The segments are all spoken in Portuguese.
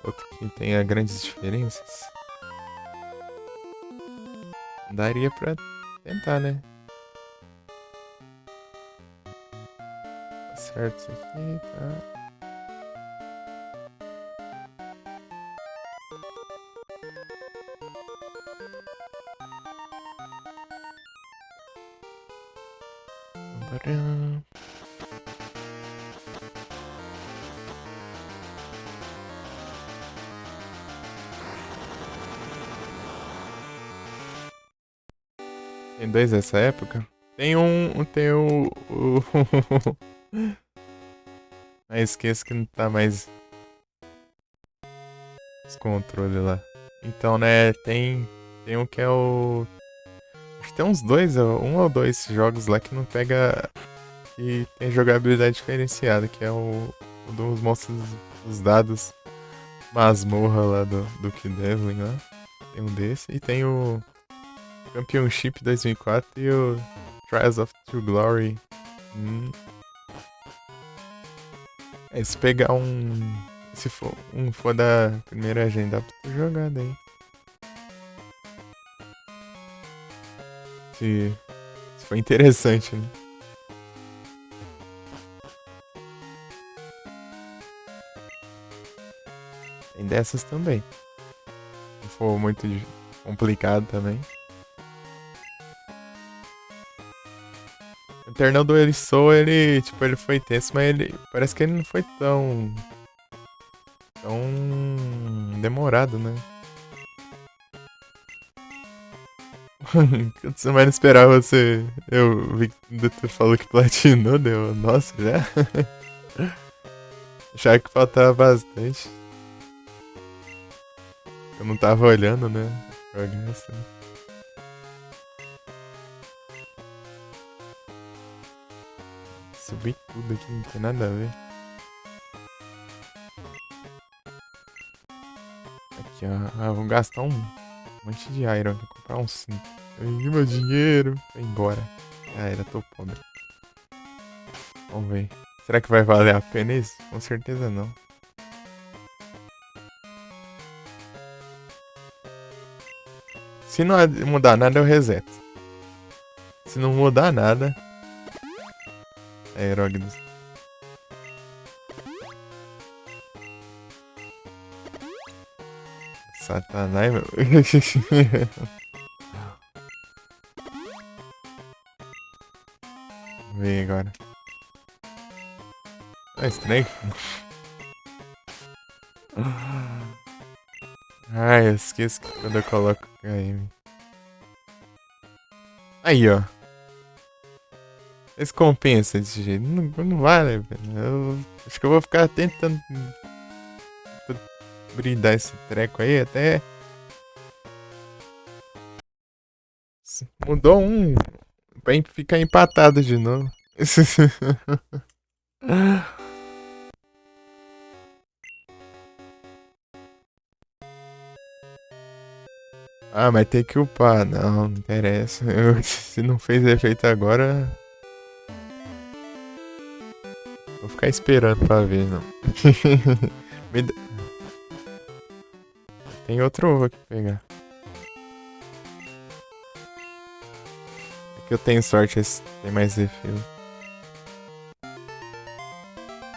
Outro que tenha grandes diferenças. Daria pra tentar, né? Tá certo isso aqui, tá. Tcharam. Tem dois dessa época? Tem um. Tem Ah, esqueço que não tá mais os controles lá. Então, né, tem um que é o. Acho que tem uns dois, um ou dois jogos lá que não pega. Que tem jogabilidade diferenciada, que é o dos monstros dos dados masmorra lá do Devlin lá. Tem um desse. E tem o Championship 2004 e o Trials of True Glory. Hum. Se pegar um. Se for um for da primeira gen, dá pra tu jogar daí. Se for interessante, né? Tem dessas também. Se for muito complicado também. O Eternal Duelist Soul, ele, tipo, ele foi tenso, mas ele parece que ele não foi tão demorado, né? Quando você mais não esperava você. Eu vi que tu falou que platinou, deu. Nossa, já? Achava que faltava bastante. Eu não tava olhando, né? Jogar assim. Subi tudo aqui, não tem nada a ver. Aqui, ó. Ah, vou gastar um monte de iron. Vou comprar um 5. Peguei meu dinheiro. Foi embora. Ah, era, tô pobre. Vamos ver. Será que vai valer a pena isso? Com certeza não. Se não mudar nada, eu reseto. Se não mudar nada. É, Heróglifos. Satanás, meu. Vamos ver agora. É estranho. Ai, eu esqueço que quando eu coloco KM. Aí, ó. Esse compensa desse jeito. Não, não vale, velho. Eu acho que eu vou ficar tentando brindar esse treco aí até. Mudou um. Pra ficar empatado de novo. Ah, mas tem que upar. Não, não interessa. Se não fez efeito agora, vou ficar esperando pra ver, não. Me dá- Tem outro ovo aqui pra pegar. É que eu tenho sorte, esse tem mais refil.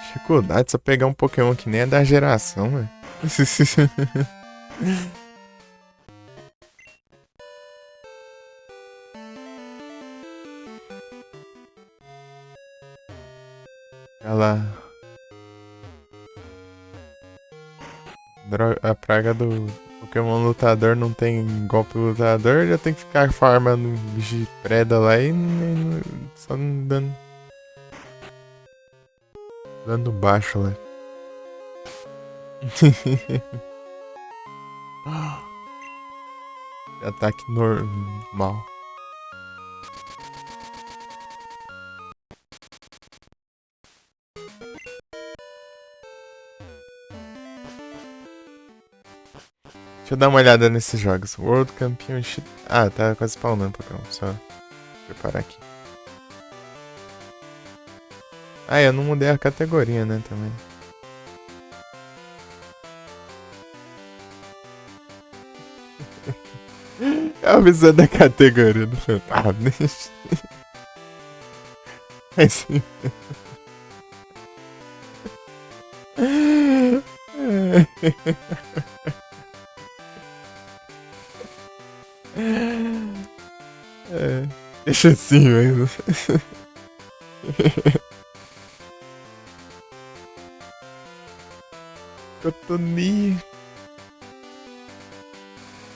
Dificuldade só pegar um Pokémon que nem é da geração, velho. Olha lá. A praga do Pokémon lutador não tem golpe lutador, já tem que ficar farmando de preda lá e só não dando baixo lá. Ataque normal. Deixa eu dar uma olhada nesses jogos. World Championship. Ah, tá quase spawnando Pokémon. Só preparar aqui. Ah, eu não mudei a categoria, né, também. avisando a categoria do fantasma. Assim. É, deixa assim mesmo. Cotoninho.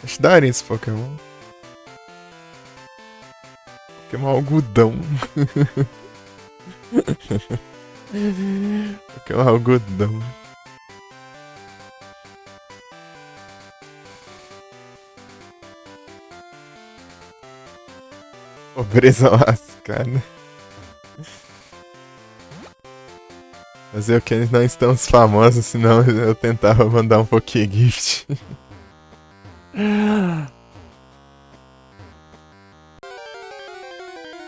Acho da hora esse Pokémon. Pokémon algodão. Pokémon algodão. Pobreza lascada. Fazer o que eles não estamos famosos, senão eu tentava mandar um Pokégift.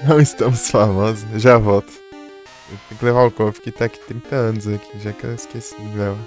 Não estamos famosos, eu já volto. Eu tenho que levar o corpo que tá aqui 30 anos aqui, já que eu esqueci de levar.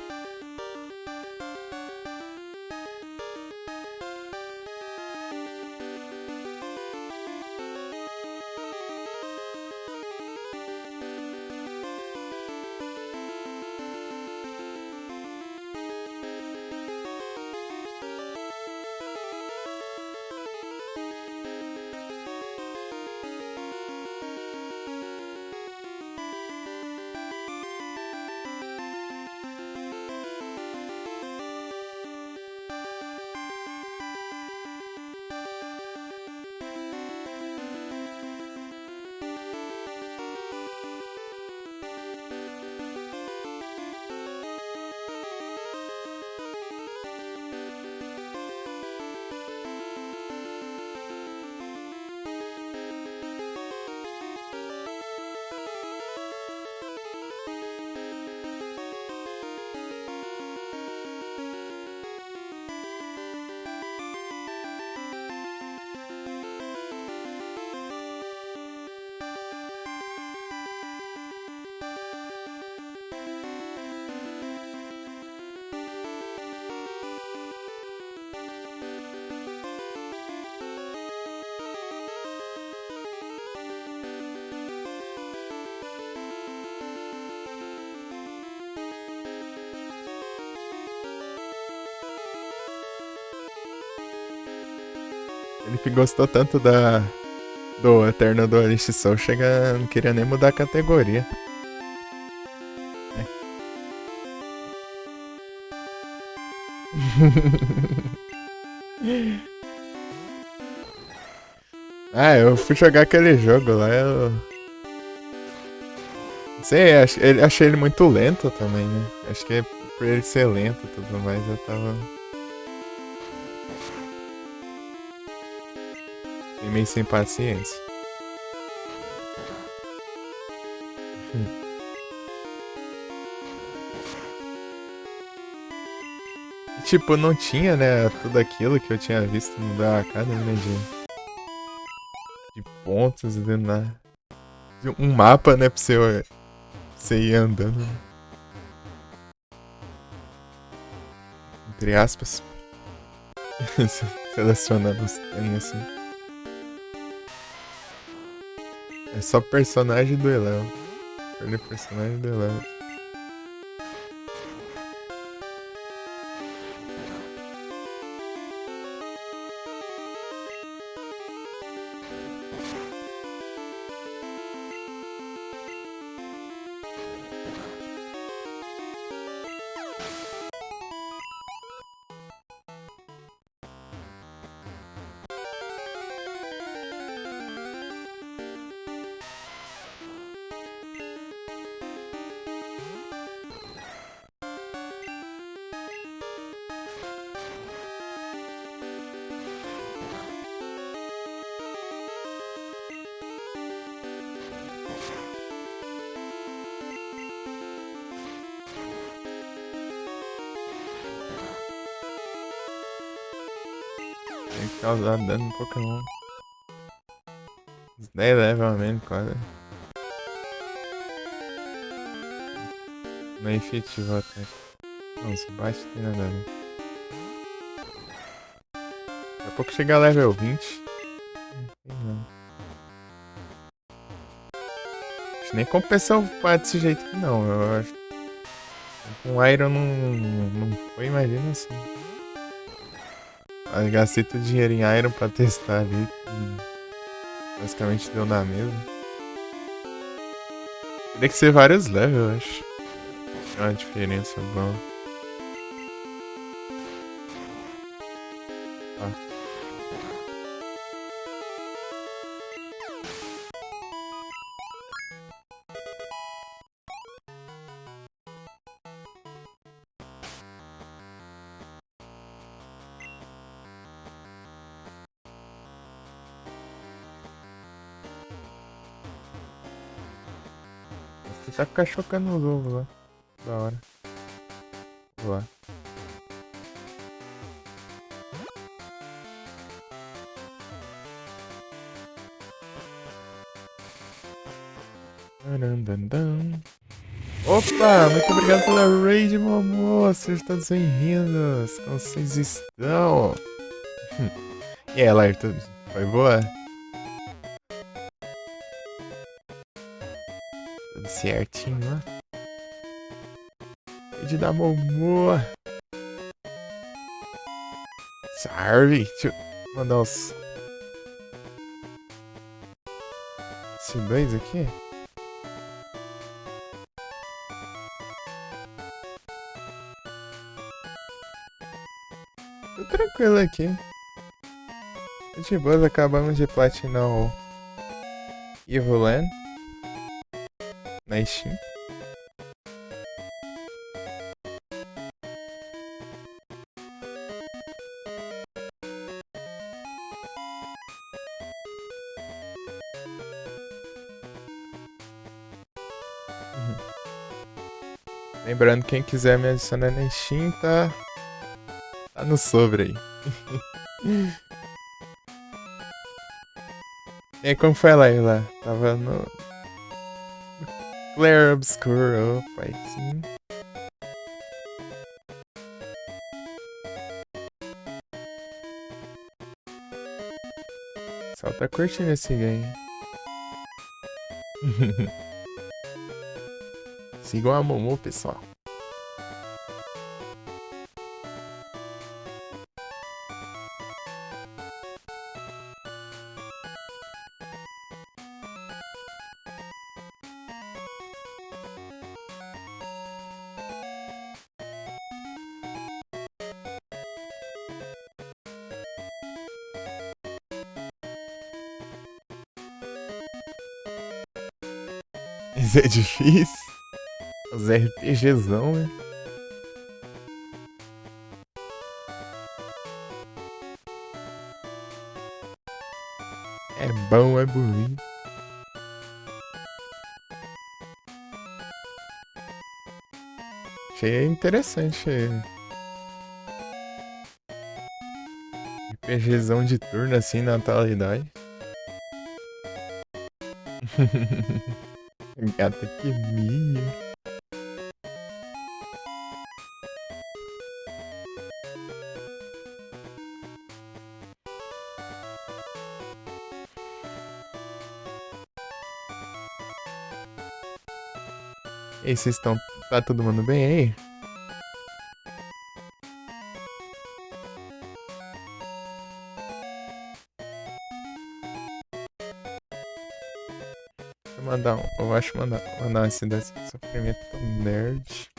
Ele que gostou tanto do Eterno Duelist Soul, chega, não queria nem mudar a categoria. Ah, eu fui jogar aquele jogo lá, eu... Não sei, achei ele muito lento também, né? Acho que por ele ser lento e tudo mais, eu tava... Fiquei meio sem paciência. E, tipo, não tinha, né, tudo aquilo que eu tinha visto no da Academy, né, de pontos, um mapa, né, pra você ir andando. Entre aspas. Selecionando os tem assim. É só personagem do Eléo. Perder personagem do Eléo. Tem que causar dano no Pokémon. Os 10 level a menos, quase. Não é efetivo até. Não, se bate tem nada a ver. Daqui a pouco chega a level 20. Não. Acho que nem compensa upar desse jeito aqui não. Eu acho que com Iron não foi, imagina assim. Eu gastei todo o dinheiro em Iron pra testar ali. E basicamente deu na mesma. Teria que ser vários levels, eu acho. É uma diferença boa. Tá. Vou tentar ficar chocando os ovos lá. Da hora. Vou lá. Tarandandam. Opa, muito obrigado pela raid, meu amor. Sejam todos bem-vindos. Como vocês estão? E aí, Lar, foi boa? Tudo certinho, né? Raid da Momô. Salve. Deixa eu mandar os... Esses dois aqui. Tô tranquilo aqui. De boas, acabamos de platinar o Evil Land na Steam. Lembrando, quem quiser me adicionar na Steam, tá no sobre aí. E aí, como foi a live lá? Tava no Clair Obscure, opa, aí sim. Só tá curtindo esse game. Sigam a Momo, pessoal. Isso é difícil. Os RPGzão, né? É bom, é bonito. Achei interessante. RPGzão de turno assim na atualidade. Gata que mia. E aí, vocês estão. Tá todo mundo bem aí? Deixa eu mandar um. Eu acho mandar uma cidade de sofrimento tão nerd.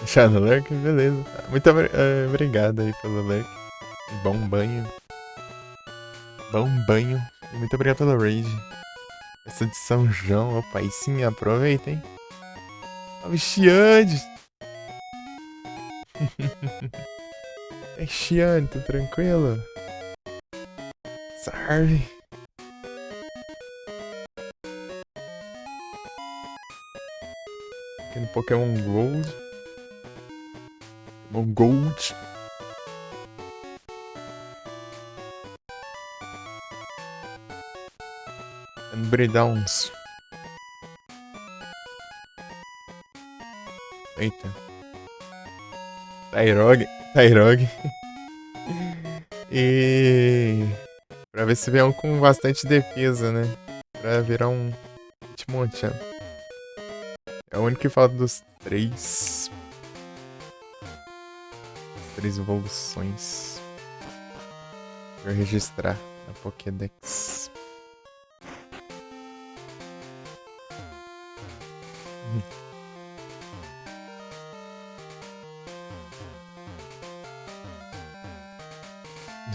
Shadow Lurk, beleza. Muito obrigado aí pelo lurk. Bom banho. Bom banho. E muito obrigado pela raid. Essa de São João, opa, aí sim, aproveita, hein? Salve, Xiande! É Xiande, tá tranquilo? Salve! Aqui no Pokémon Gold. Pokémon Gold. And Bridowns. Eita. Tyrog. Tyrog. E... Pra ver se vem um com bastante defesa, né? Pra virar um Hitmonchan. É o único que falta dos três. As três evoluções. Pra eu registrar na Pokédex.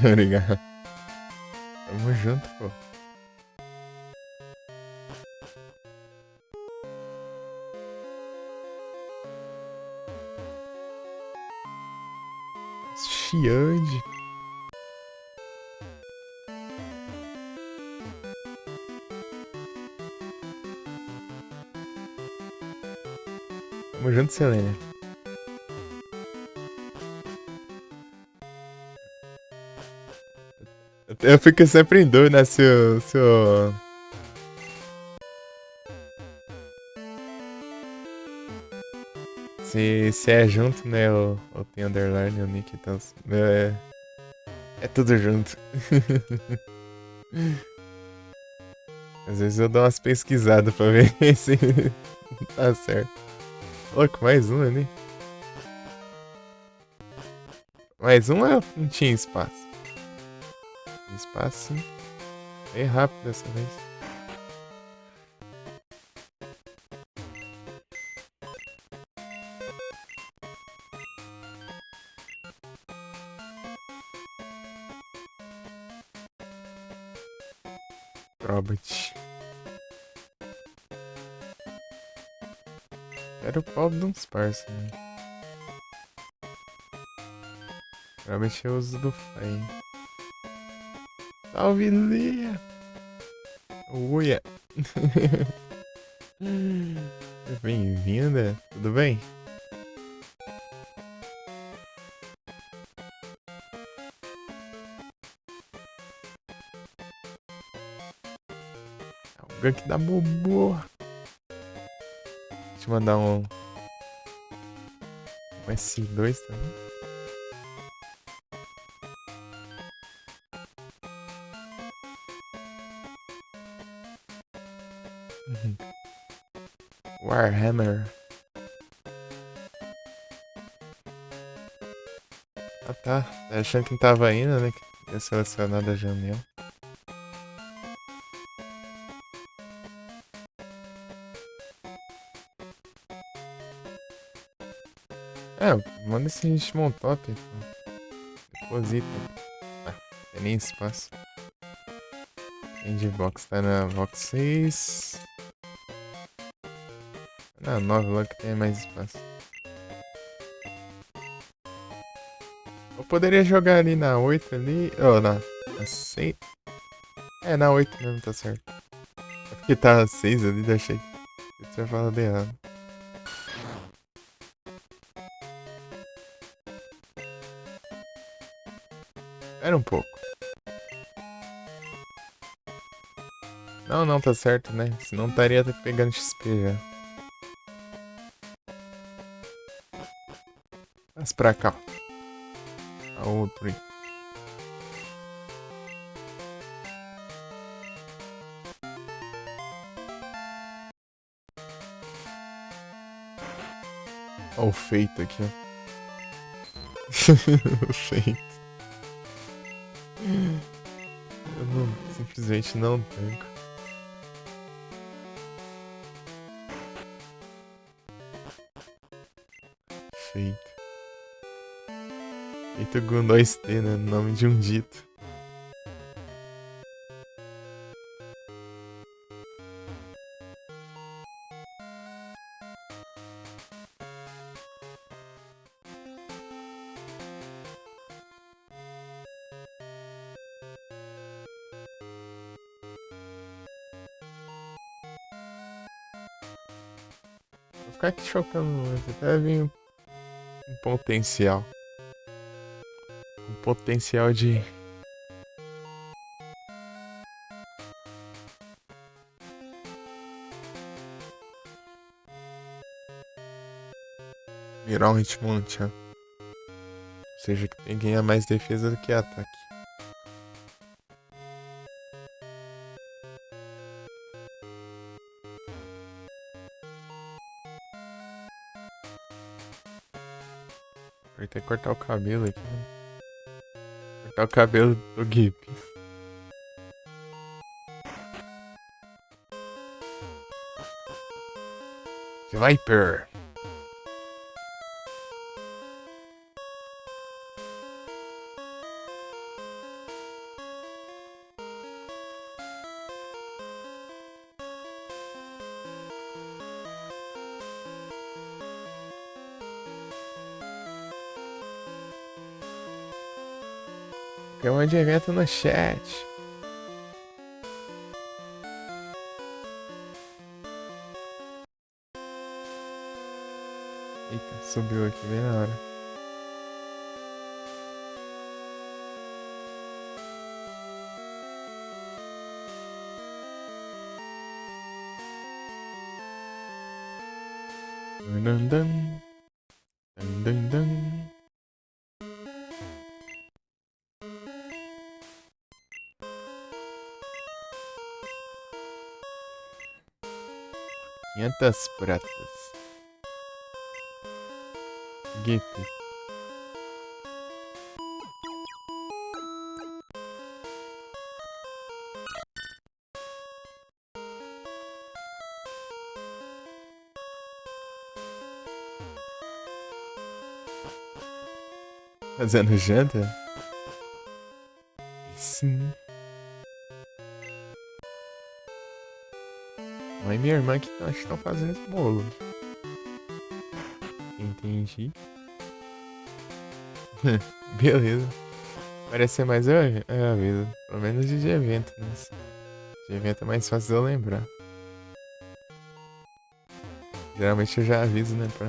Obrigado. Tamo junto, pô. Xiande. Tamo junto, Selene. Eu fico sempre em dúvida se é junto, né? Ou tem underline, o nick e tal. É tudo junto. Às vezes eu dou umas pesquisadas pra ver se tá certo. Louco, mais um ali. Mais um ou não tinha espaço? Tinha espaço sim. Bem rápido dessa vez. Robert. Era o pau de uns parça, né? Robert eu uso do Flame. Salve, Lia! Uia! Bem-vinda, tudo bem? É o gank da Bobo. Deixa eu mandar um S2 também. Warhammer. Ah tá, tá achando que não tava indo, né? Que ia selecionar da janela. É, manda esse Digimon top. Deposita. Ah, tem nem espaço. Endbox tá na Vox 6. Na 9 lá que tem mais espaço. Eu poderia jogar ali na 8 ali. Ou na 6. É, na 8 mesmo, tá certo. É porque tá 6 ali, deixei. Eu tinha falado errado. Era um pouco. Não, não, tá certo, né? Senão estaria pegando XP já. Mas pra cá. A outro aí. Ó o feito aqui, ó. O feito. Eu não, simplesmente não tanco. Feito. Feito com 2T, né? Nome de um dito. Vou ficar aqui chocando, mas até vir um potencial. Um potencial de. tirar um Hitmonchan. Ou seja, que tem ganha mais defesa do que ataque. Vou ter que cortar o cabelo aqui, né? Cortar o cabelo do Gip. Viper. Pokémon de evento no chat. Eita, subiu aqui bem na hora. Dun, dun, dun, dun, dun. Quinhentas pratas. Gip. Fazendo janta? Sim. Mãe e minha irmã que estão fazendo bolo. Entendi. Beleza. Parece ser mais a vida. Pelo menos de evento, né? De evento é mais fácil de eu lembrar. Geralmente eu já aviso, né? Pra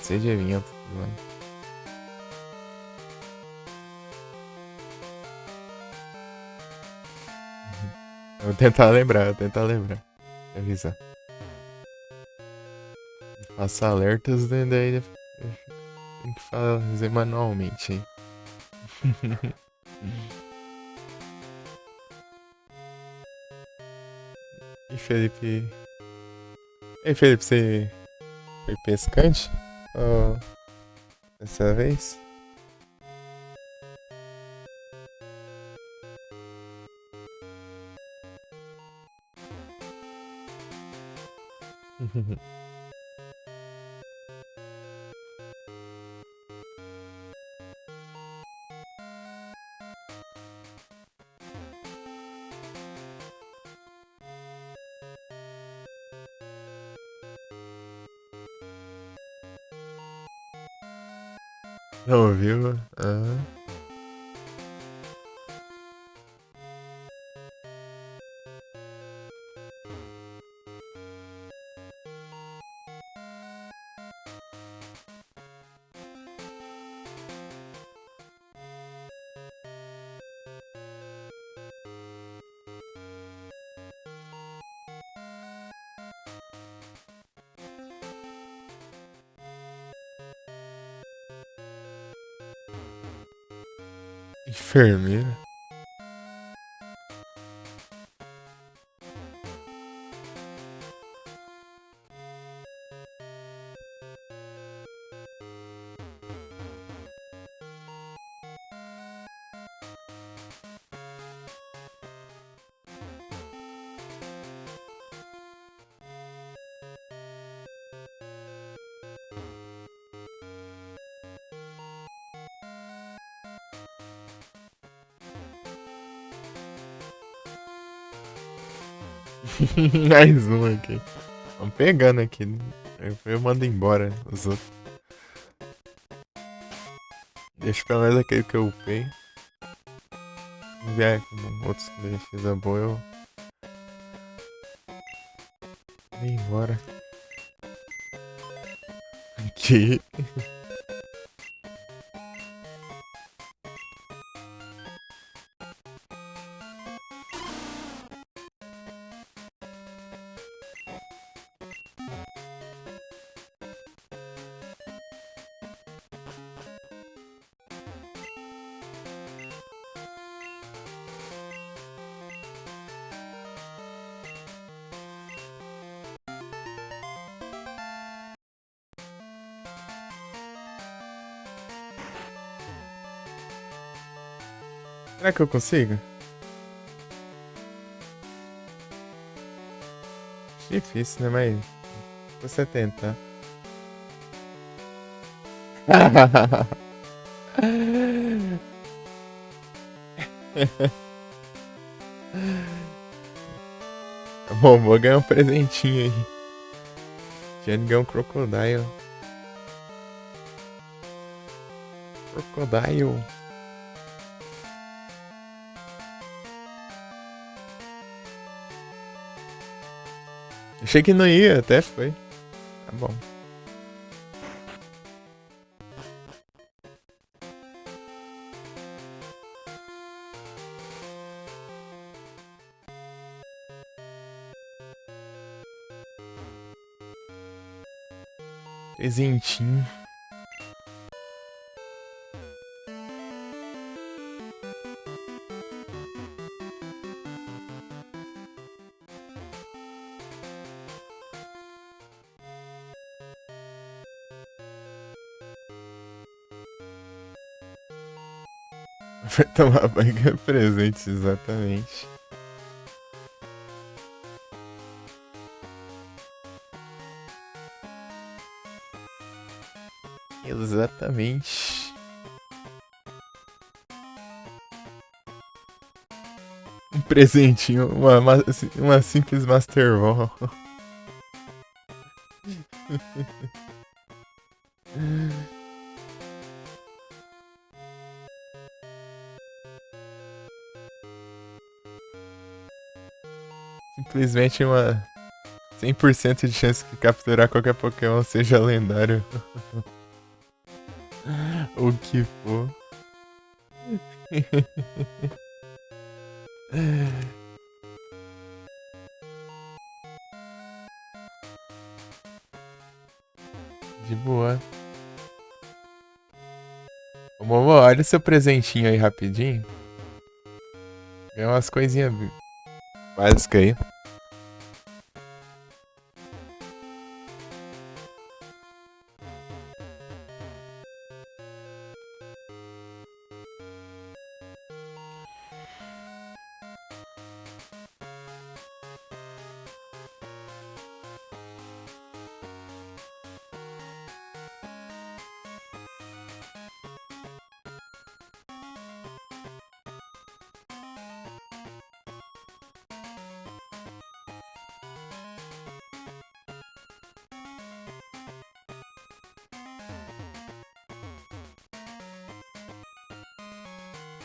ser de evento. Mas... Eu vou tentar lembrar, avisar. Faço alertas, né? Daí tem que fazer manualmente, hein? E Felipe. Ei, Felipe, você foi pescante? Oh, dessa vez? Não viu? Ah. Enfermeira. Mais um aqui. Vamos pegando aqui. Eu mando embora os outros. Deixa pelo menos aquele que eu upei. Se vier com outros com defesa boa, eu. Vou embora. Aqui. Será que eu consigo? Difícil, né? Mas você tenta. Bom, vou ganhar um presentinho aí. Tinha ganhar um crocodile. Crocodile. Achei que não ia, até foi. Tá bom. Presentinho. Vai tomar banho é presente, exatamente. Exatamente. Um presentinho, uma simples Master Ball. Simplesmente uma 100% de chance de capturar qualquer Pokémon seja lendário. O que for. De boa. Ô, Momo, olha o seu presentinho aí rapidinho. Ganhou umas coisinhas básicas aí.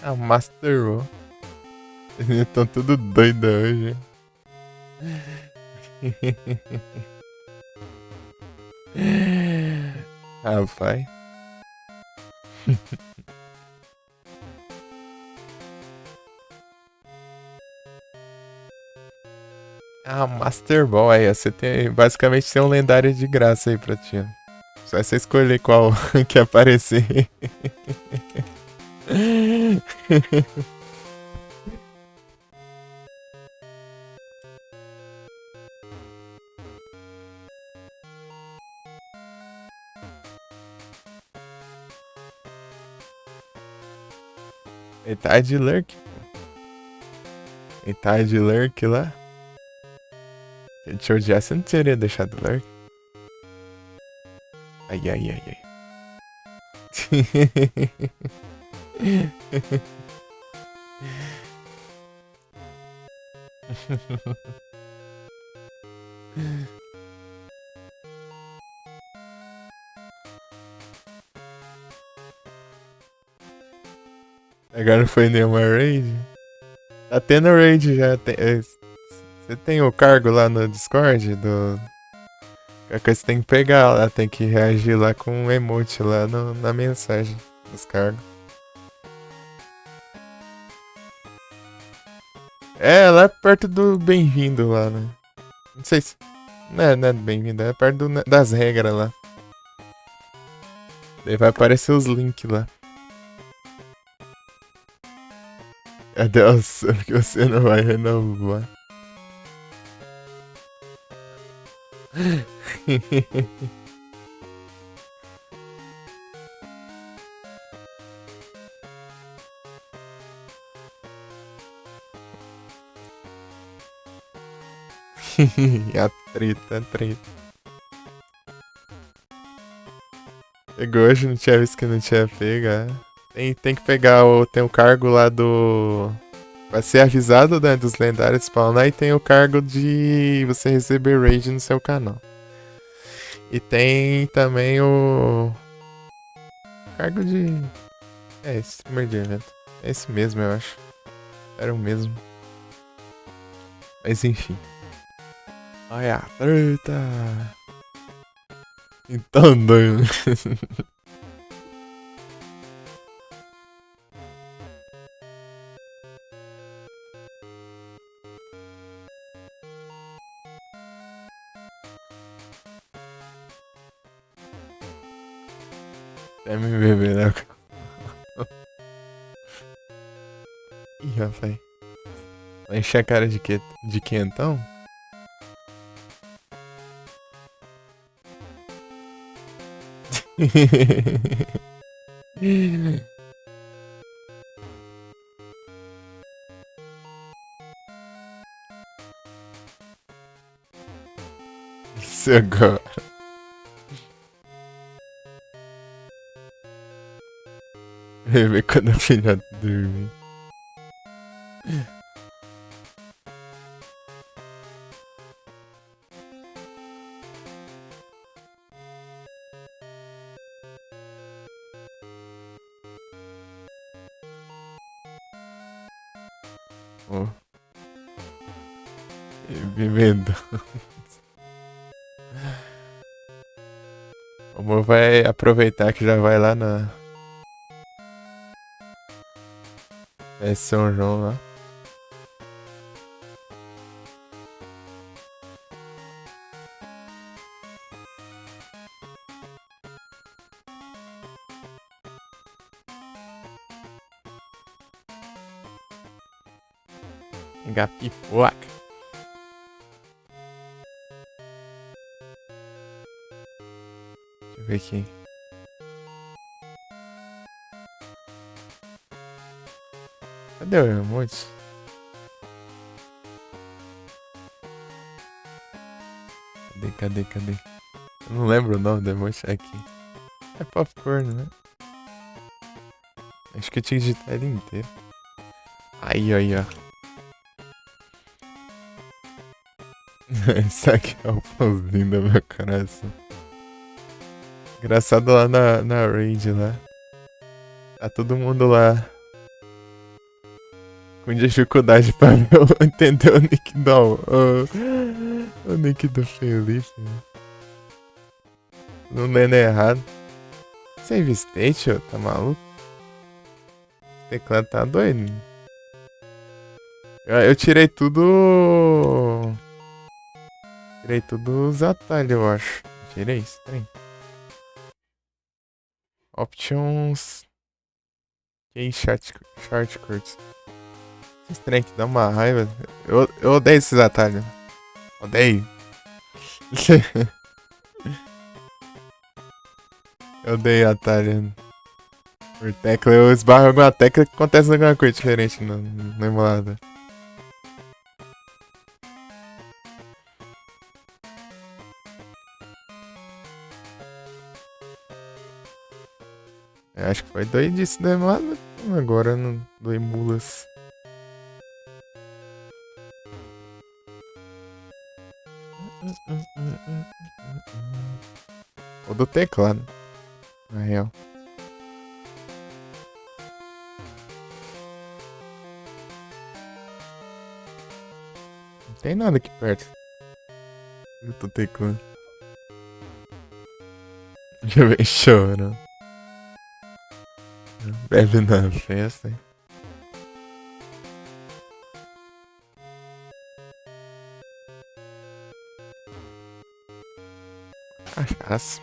Ah, Master Ball. Eles estão tudo doido hoje. Rapaz. Ah, Master Ball aí, você tem. Basicamente tem um lendário de graça aí pra ti. Só você escolher qual que aparecer. Metade Lurk. Metade Lurk lá. Se ele te odiasse, eu não teria deixado Lurk. Ai, ai, ai, ai. Agora foi nenhuma raid? Tá tendo raid já. Você tem o cargo lá no Discord do. Qualquer coisa você tem que pegar lá, tem que reagir lá com um emote lá na mensagem dos cargos. É, lá perto do bem-vindo lá, né? Não sei se. Não é do bem-vindo, é perto das regras lá. Daí vai aparecer os links lá. Adeus, porque você não vai renovar. A treta, a treta. Pegou hoje, não tinha visto que não tinha pego. Tem que pegar tem o cargo lá do. Vai ser avisado, né, dos lendários spawnar e tem o cargo de você receber raid no seu canal. E tem também o cargo de. Streamer de evento. É esse mesmo, eu acho. Era o mesmo. Mas enfim. Olha a treta. Então, doido. MBB, né? Ih, rapaz. Vai encher a cara de quê? De quê então? Isso agora. Ver quando a filha dormir. Oh. Vivendo. O amor vai aproveitar que já vai lá na. São João lá. Pegar pipoca. Deixa eu ver aqui. Cadê o emote? Cadê? Eu não lembro o nome do emote aqui. É popcorn, né? Acho que eu tinha que digitar ele inteiro. Aí, ó. Isso aqui é o pãozinho do meu coração. Engraçado lá na raid lá. Tá todo mundo lá com dificuldade pra entender o nick do o nick do Felipe. Não lendo errado. Save state, ó, tá maluco? O teclado tá doido. Eu tirei tudo. Tirei tudo os atalhos, eu acho. Tirei isso, trem. Options. Key shortcuts. Esse trem que dá uma raiva. Eu odeio esses atalhos. Odeio. Eu odeio atalho. Por tecla, eu esbarro alguma tecla que acontece alguma coisa diferente no emulador. Eu acho que foi doidice do emulador. Agora do emulas. Ou do teclado. Na real. Não tem nada aqui perto. Eu tô teclando. Já vem chorando. Bebe na festa, hein? Cachaça.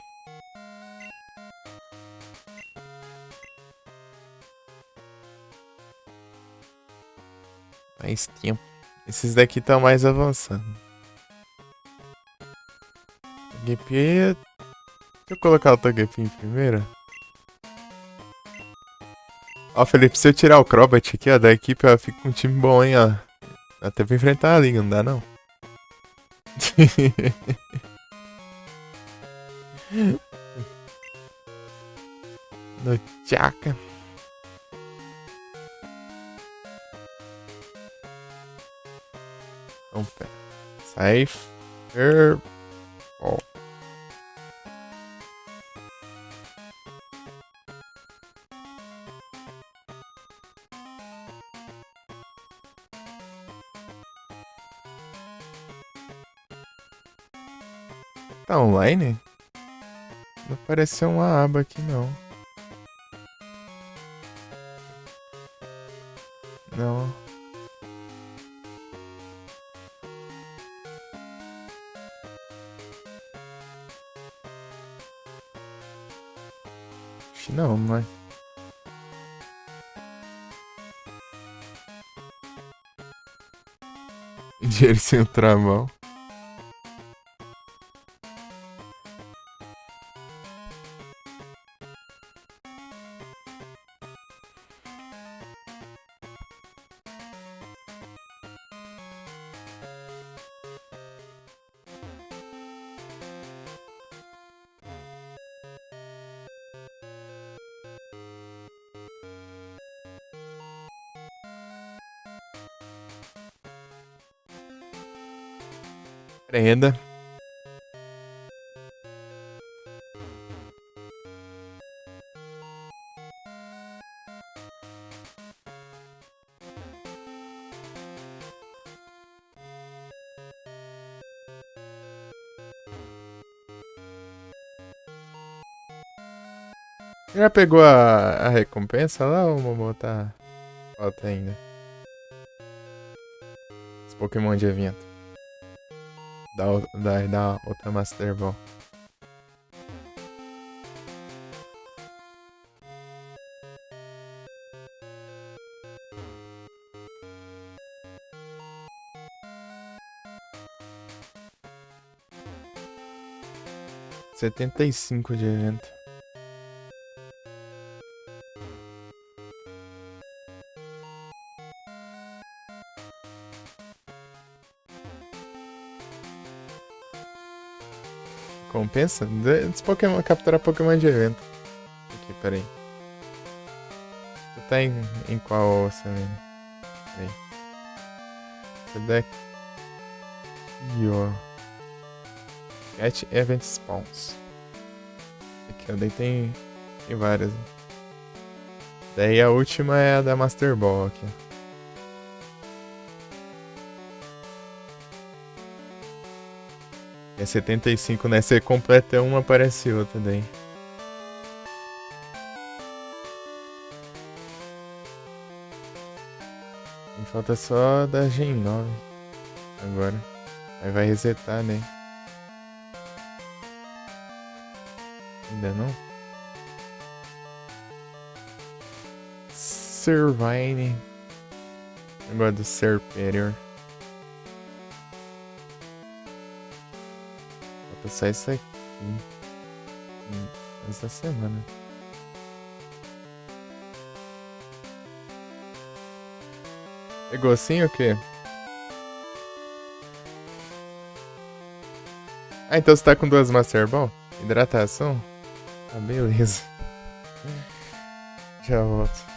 Mais tempo. Esses daqui estão mais avançados. GP. Deixa eu colocar o TGP em primeiro. Ó, Felipe, se eu tirar o Crobat aqui, ó, da equipe, ó, fica com um time bom, hein, ó. Até pra enfrentar a liga, não dá não? No Chaka. Então, pera. Cypher. Ball. Tá online? Não apareceu uma aba aqui, não. Não. Acho que não, mas... Dinheiro sem o travão. Prenda. Já pegou a recompensa lá ou vou botar? Falta ainda. Os Pokémon de evento. Da outra Master Ball. R$ 75 de evento. Compensa? Pokémon, capturar Pokémon de evento. Aqui, peraí. Você tá em qual cena? Peraí. Esse daqui, ó. Get Event Spawns. Aqui, ó. Daí tem várias. Daí a última é a da Master Ball aqui. É 75, né? Você completa uma, aparece outra daí. E falta só da Gen 9 agora. Aí vai resetar, né? Ainda não? Servine. Agora do Serperior. Vou passar isso aqui. Antes da semana. Pegou assim ou quê? Ah, então você tá com duas Master Ball? Hidratação? Ah, beleza. Já volto.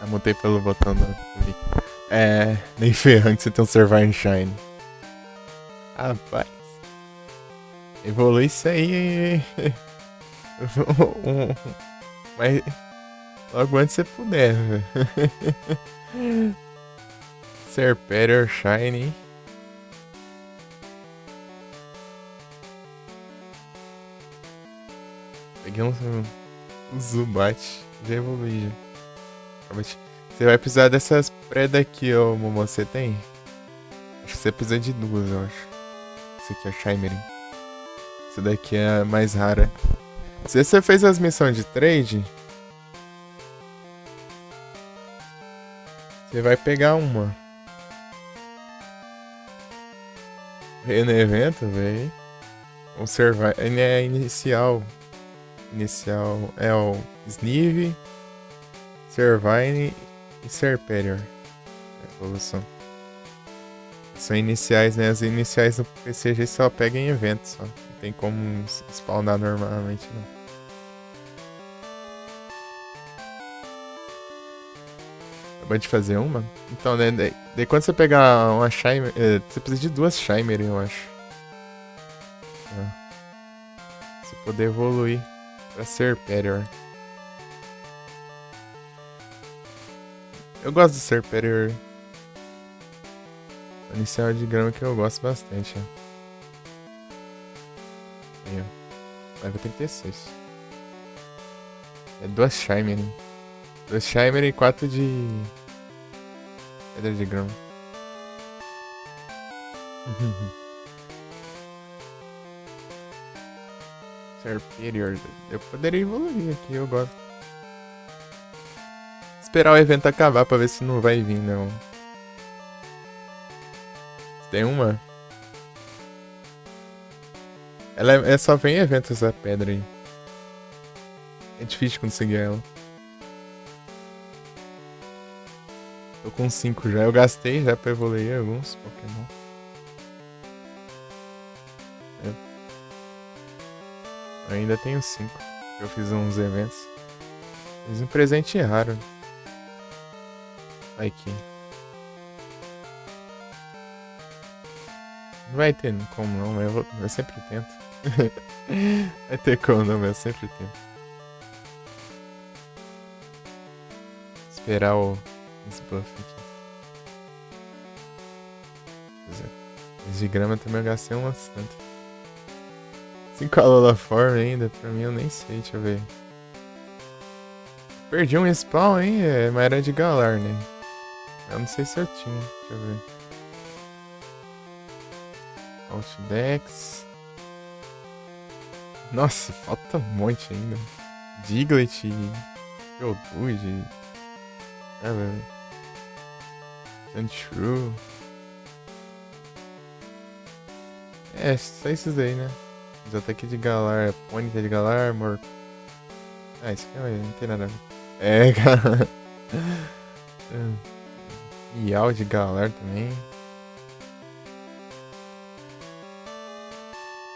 Eu mutei pelo botão do Vic. Nem ferrando que você tem um Survivor Shine. Rapaz. Evolui isso aí. Mas logo antes você puder, velho. Serperior Shine. Peguei um Zubat. Já evolui já. Você vai precisar dessas pré daqui, ô Momo. Você tem? Acho que você precisa de duas, eu acho. Esse aqui é Chimering. Essa daqui é a mais rara. Se você fez as missões de trade, você vai pegar uma. Veio no evento, velho. Observar. Ele é inicial. Inicial é o Snive, Servine e Serperior. Evolução. São iniciais, né? As iniciais no PCG só pega em eventos, só. Não tem como spawnar normalmente, não. Acabou de fazer uma? Então, né? Daí quando você pegar uma Shimer... você precisa de duas Shimer, eu acho. Você poder evoluir pra Serperior. Eu gosto do Serperior. Inicial de grama que eu gosto bastante, ó. Aí, ó. Level 36. É duas Shimer, hein? Duas Shimer e 4 de... pedra de grama. Serperior. Eu poderia evoluir aqui, eu gosto. Esperar o evento acabar pra ver se não vai vir, não. Tem uma? Ela só vem em eventos essa pedra aí. É difícil conseguir ela. Tô com 5 já. Eu gastei já pra evoluir alguns Pokémon. Eu ainda tenho 5. Eu fiz uns eventos. Fiz um presente raro. Aqui. Não vai ter como não, mas eu sempre tento. Vai ter como não, mas eu sempre tento. Esperar esse buff aqui. Esse de grama também eu gastei um bastante. 5 Alola Form ainda, pra mim eu nem sei, deixa eu ver. Perdi um spawn, hein? Mas era de Galar, né? Eu não sei se eu tinha, deixa eu ver. Outdex. Nossa, falta um monte ainda. Diglett, Geodude. Sandshrew. Só esses daí, né? Os ataques de Galar, Ponyta de Galar, isso aqui não tem nada a ver. Cara. Miau de Galar também.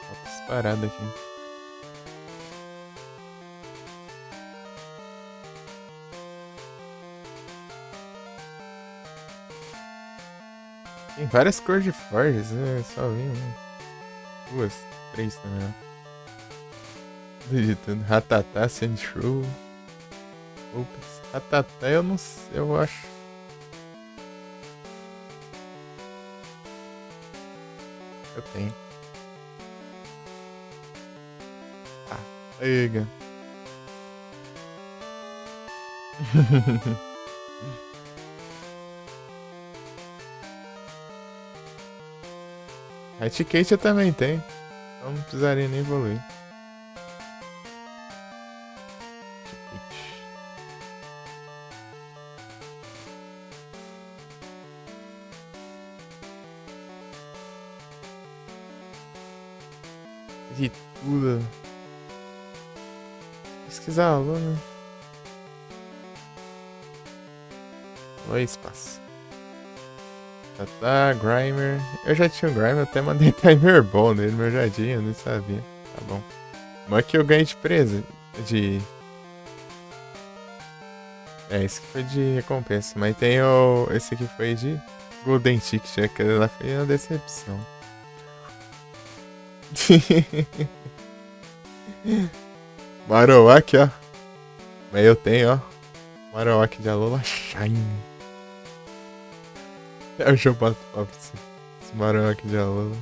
Falta disparado aqui. Tem várias cores de forjas, né? Só vi uma. 2, 3 também. Digitando Rattata, Sandshrew. Ops, Rattata eu não sei, eu acho. Eu tenho. Pega. Raticate eu também tenho. Então não precisaria nem evoluir. De tudo. Pesquisar alô, né? Oi, espaço. Tá, Grimer. Eu já tinha um Grimer, eu até mandei timer bom nele, mas eu já tinha, eu nem sabia. Tá bom. Mas que eu ganhei de presa. É, esse aqui foi de recompensa, mas tem esse aqui foi de Golden Ticket, aquele lá foi uma decepção. Marowak, ó. Mas eu tenho, ó. Marowak de Alola Shine. Eu já boto pra esse Marowak de Alola.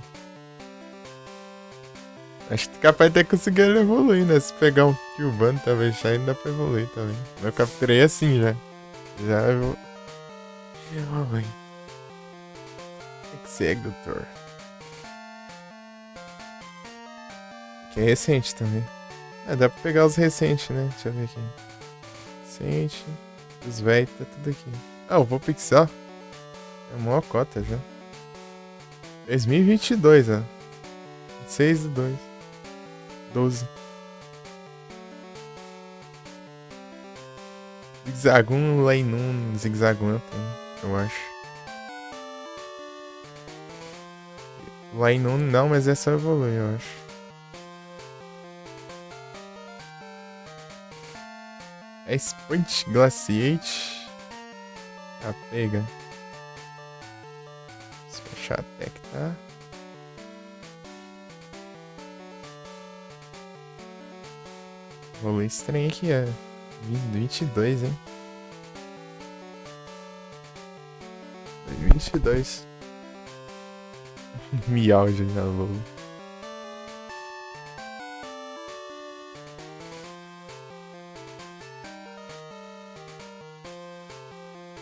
Acho que capaz de ter conseguido evoluir, né? Se pegar um Cubano, talvez Shine, dá pra evoluir também. Eu capturei assim já. Já eu. Ai, Executor. Que é recente também. Ah, dá pra pegar os recentes, né? Deixa eu ver aqui. Recente. Os velhos, tá tudo aqui. Ah, eu vou pixel. É maior cota já. 2022, ó. 6 do 2. 12. Zigzagoon, Leinun, Zigzagoon eu tenho, eu acho. Leinun não, mas é só evoluir, eu acho. É Sprint Glaciate. Ah, pega. Special Attack, tá? Evoluir esse trem aqui, é 22, hein? 22. Miau já Lolo.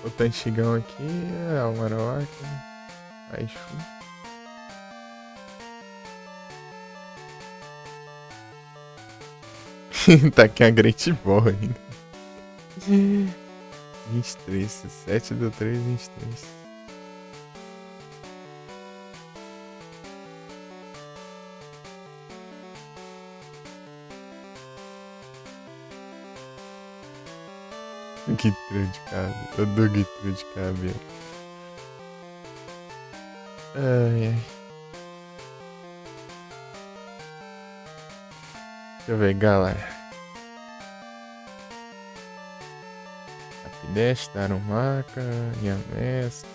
O Tanchigão aqui, é o Marowak. Raichu. Tá aqui a Great Ball ainda. 23, 7 do 3, 23. Guitrô de cabelo. Eu dou guitrô de cabelo. Ai, ai. Deixa eu ver, galera. Rapidash, Darumaka, Yamask.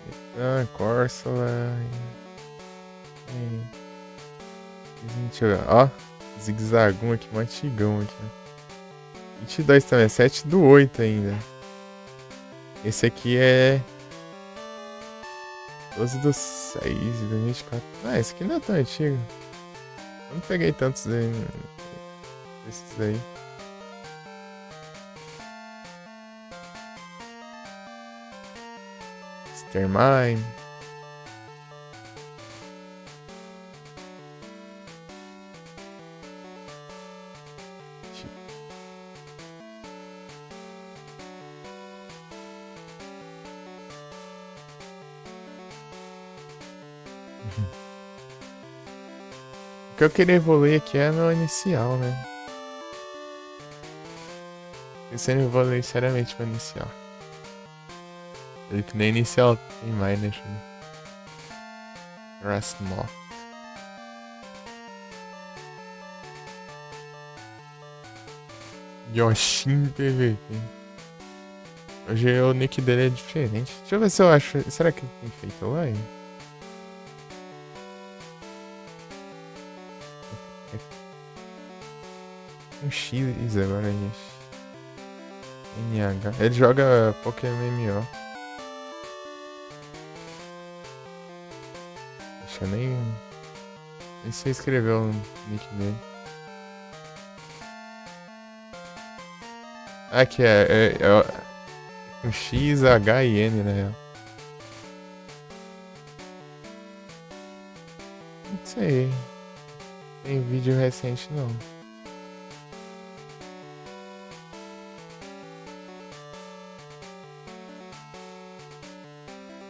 Titan, Corsola. Deixa eu ver, ó. Zigzagoon aqui, mantigão aqui, ó. 22 também, é 7 do 8 ainda. Esse aqui é 12 do 6 de 2024. Ah, esse aqui não é tão antigo. Eu não peguei tantos desses aí. Stermine. O que eu queria evoluir aqui é no inicial, né? Pensando em evoluir seriamente pro inicial. Ele que nem inicial tem mais, né? Rastmoth. Yoshin PVP. Hoje o nick dele é diferente. Deixa eu ver se eu acho. Será que ele tem feito lá? Um X agora aí. NH. Ele joga Pokémon MMO. Deixa eu nem sei escrever o nick dele. Aqui é um X, H e N, né? Não sei. Tem vídeo recente não.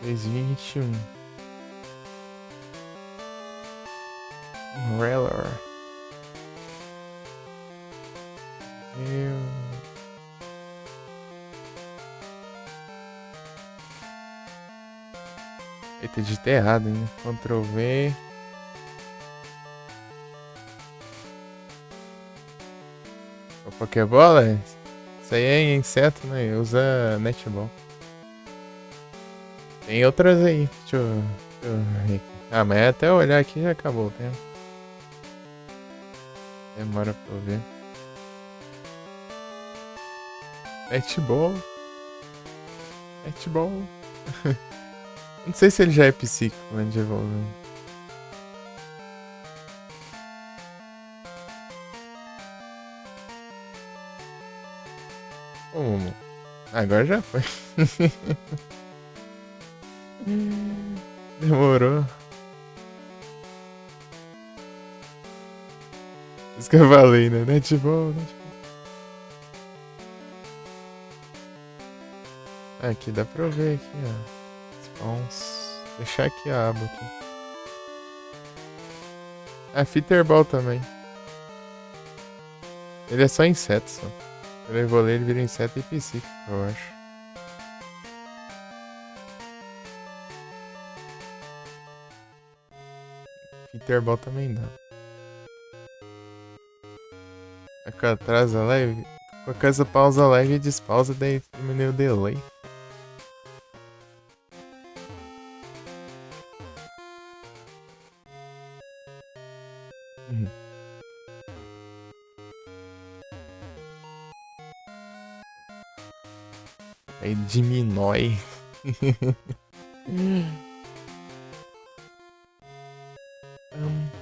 (2021) Reller. Eita, digitei errado, hein? Ctrl V. Pokébola? Isso aí é inseto, né? Usa netball. Tem outras aí. Deixa eu ver aqui. Ah, mas até eu olhar aqui já acabou o tempo. Demora pra eu ver. Netball. Netball. Não sei se ele já é psíquico, mas devolve. Como? Agora já foi. Demorou. Isso que eu falei, né? Netball, netball. Aqui dá pra eu ver aqui, ó. Spawns. Deixar aqui a aba aqui. Ah, Fitterball também. Ele é só inseto, só. Quando eu evoluir, ele vira inseto e psíquico, eu acho. Fitterball também dá. Aqui atrás a live. Qualquer coisa pausa a live e despausa, daí diminui o delay. Uhum. Aí diminui.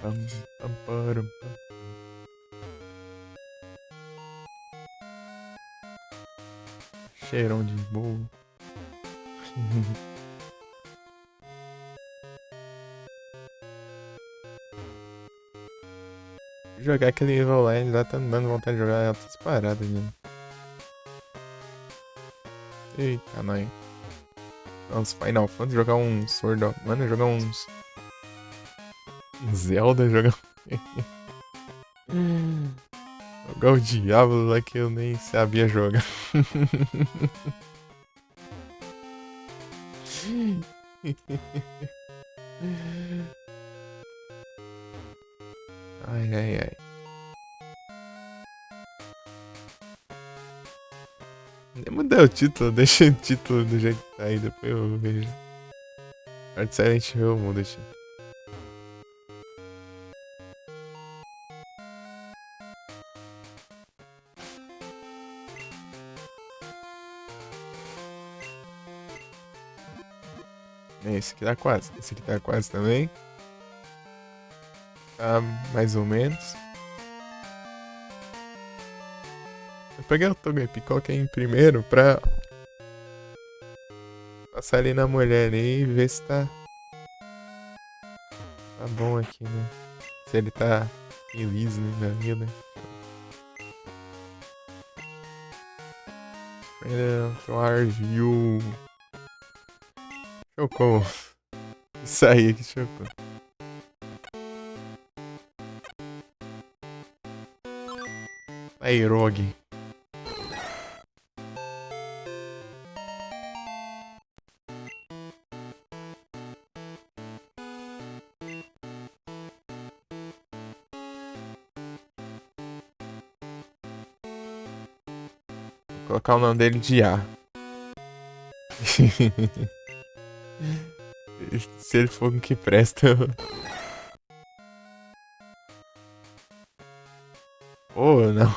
Pam, pam, param, pam. Cheirão de bolo. Jogar aquele Evil Land lá tá me dando vontade de jogar outras paradas, né? Eita, nós. Uns Final Fantasy, jogar um Sword of... Mano, jogar uns... Zelda, jogar... jogar o Diablo lá que eu nem sabia jogar. Ai, ai, ai. Nem mudei o título, deixa o título do jeito que tá aí, depois eu vejo. Art Silent Hill muda o título. Esse aqui tá quase. Esse aqui tá quase também. Tá mais ou menos. Eu peguei o Togepicoca em primeiro pra passar ali na mulher ali e ver se tá bom aqui, né? Se ele tá feliz, né, na vida. Friend are you? Chocou. Isso aí que chocou. Aerog. Vou colocar o nome dele de A. Se ele for com que presta, eu... Oh, não.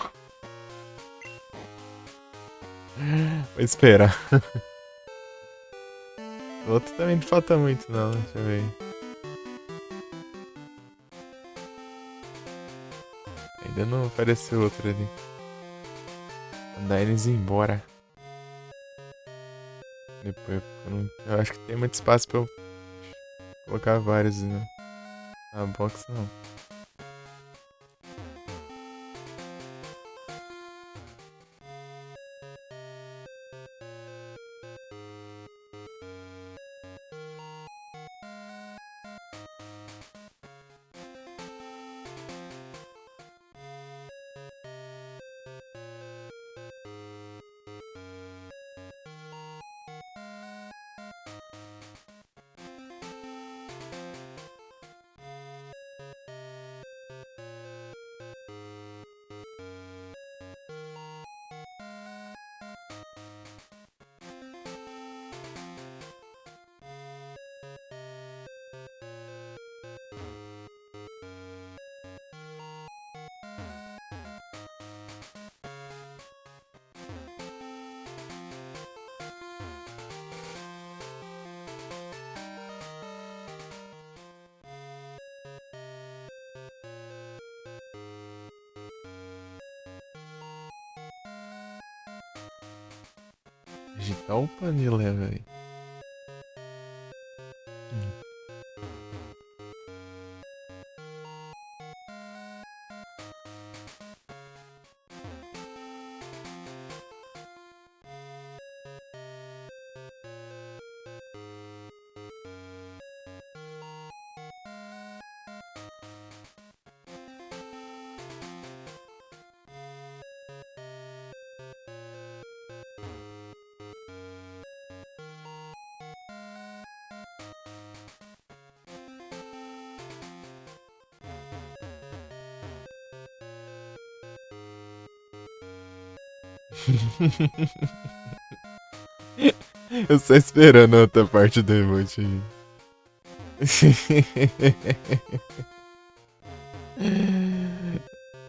Vou esperar. O outro também não falta muito, não. Deixa eu ver. Ainda não apareceu outro ali. Mandar eles embora. Depois, eu acho que tem muito espaço pra eu colocar vários, né? Na box, não. Digitar o panela, velho. Eu só esperando a outra parte do emote.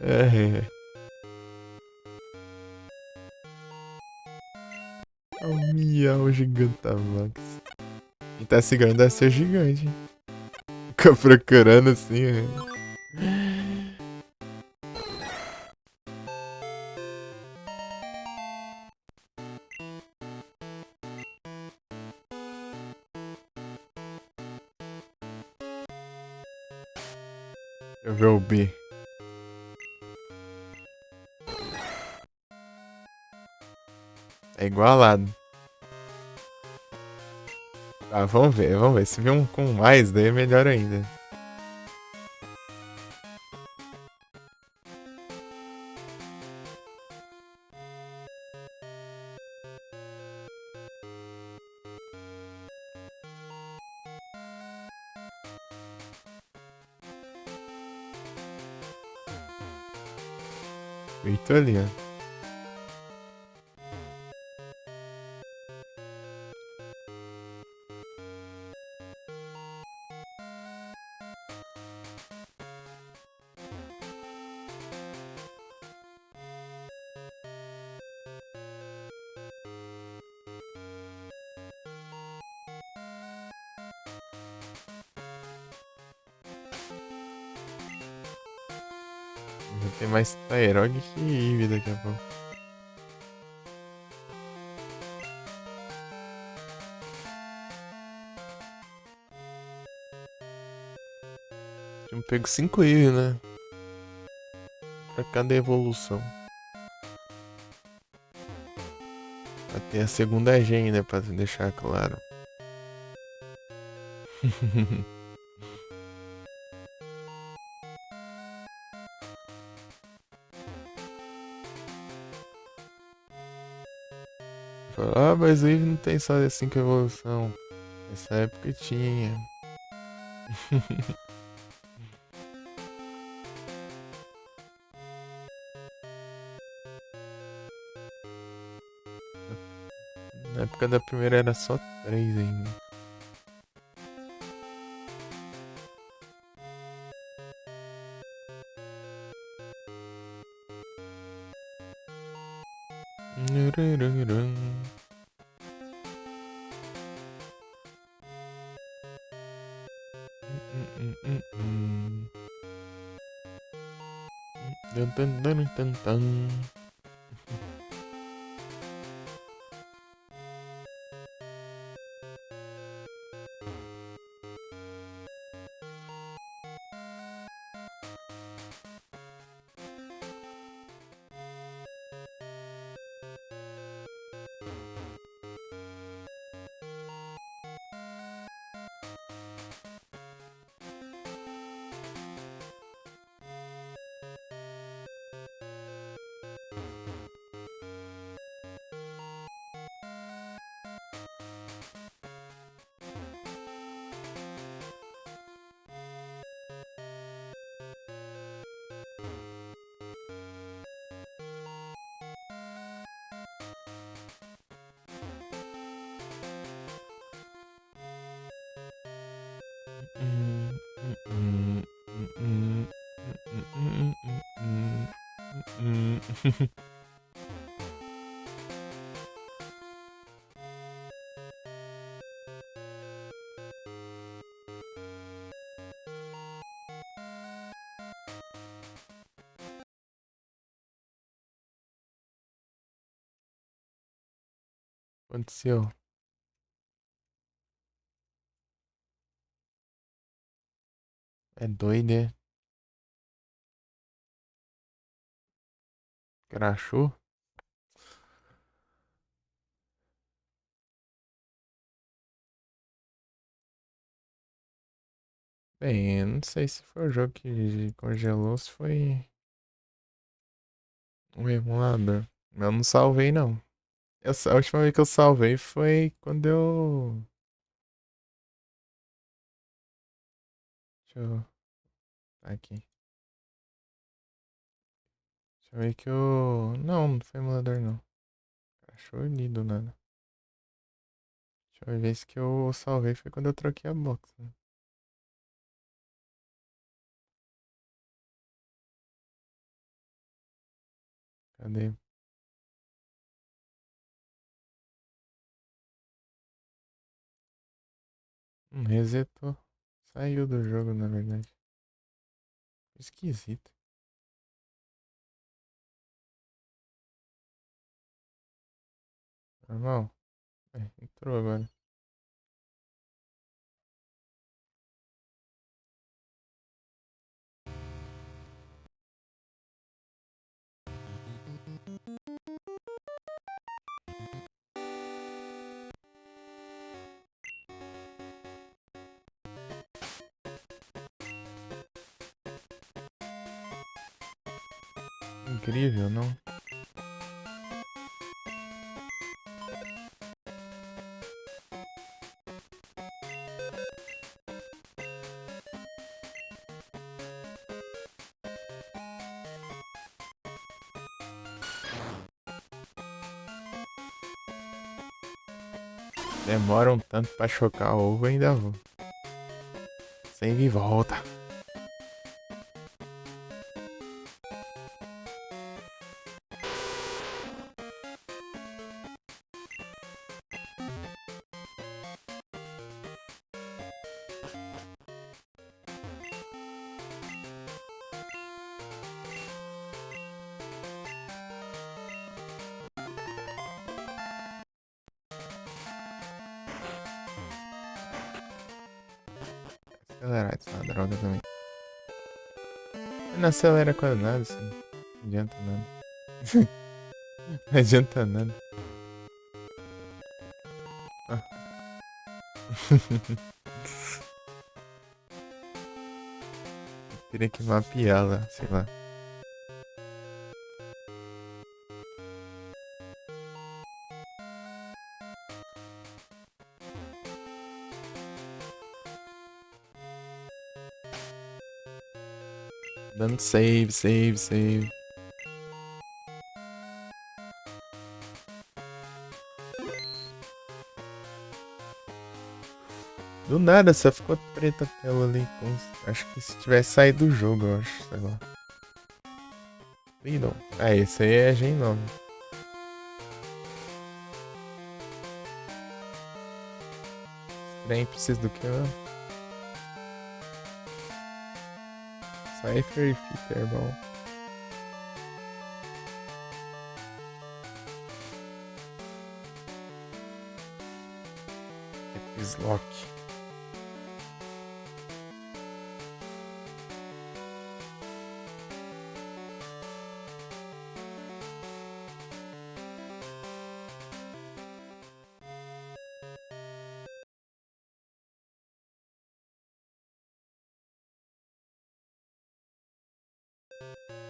É. É o Miau Gigantamax. Quem tá segurando deve ser gigante. Fica procurando assim, né? Deixa eu ver o B. É igualado. Tá, vamos ver, vamos ver. Se vir um com mais, daí é melhor ainda. Feito ali, ó. Já tem mais Taerog que Eve daqui a pouco. Tinha pego 5 Eve, né? Pra cada evolução. Tem a segunda gen, né? Pra deixar claro. Ah, mas o Eve não tem só 5 evolução. Nessa época tinha. Na época da primeira era só 3 ainda. Aconteceu. É doido, é? Crachou? Bem, eu não sei se foi o jogo que congelou ou se foi o emulador. Eu não salvei, não. A última vez que eu salvei foi quando eu. Deixa eu. Tá aqui. Deixa eu ver que eu. Não, não foi emulador, não. Crashou ali do nada. Deixa eu ver se que eu salvei foi quando eu troquei a box, né? Cadê? Resetou. Saiu do jogo, na verdade. Esquisito. Normal. É, entrou agora. Incrível, não? Demora um tanto pra chocar o ovo, ainda vou. Save e volta. Acelerar, isso é uma droga também. Não acelera quase nada, assim. Não adianta nada. Não adianta nada. Ah. Teria que mapear lá, sei lá. Dando save, save, save. Do nada, só ficou preta a tela ali. Acho que se tivesse saído do jogo, eu acho. Sei lá. Lidon. Ah, esse aí é Gen 9. Trem precisa do que? Cypher e Peter, bom. Epislock.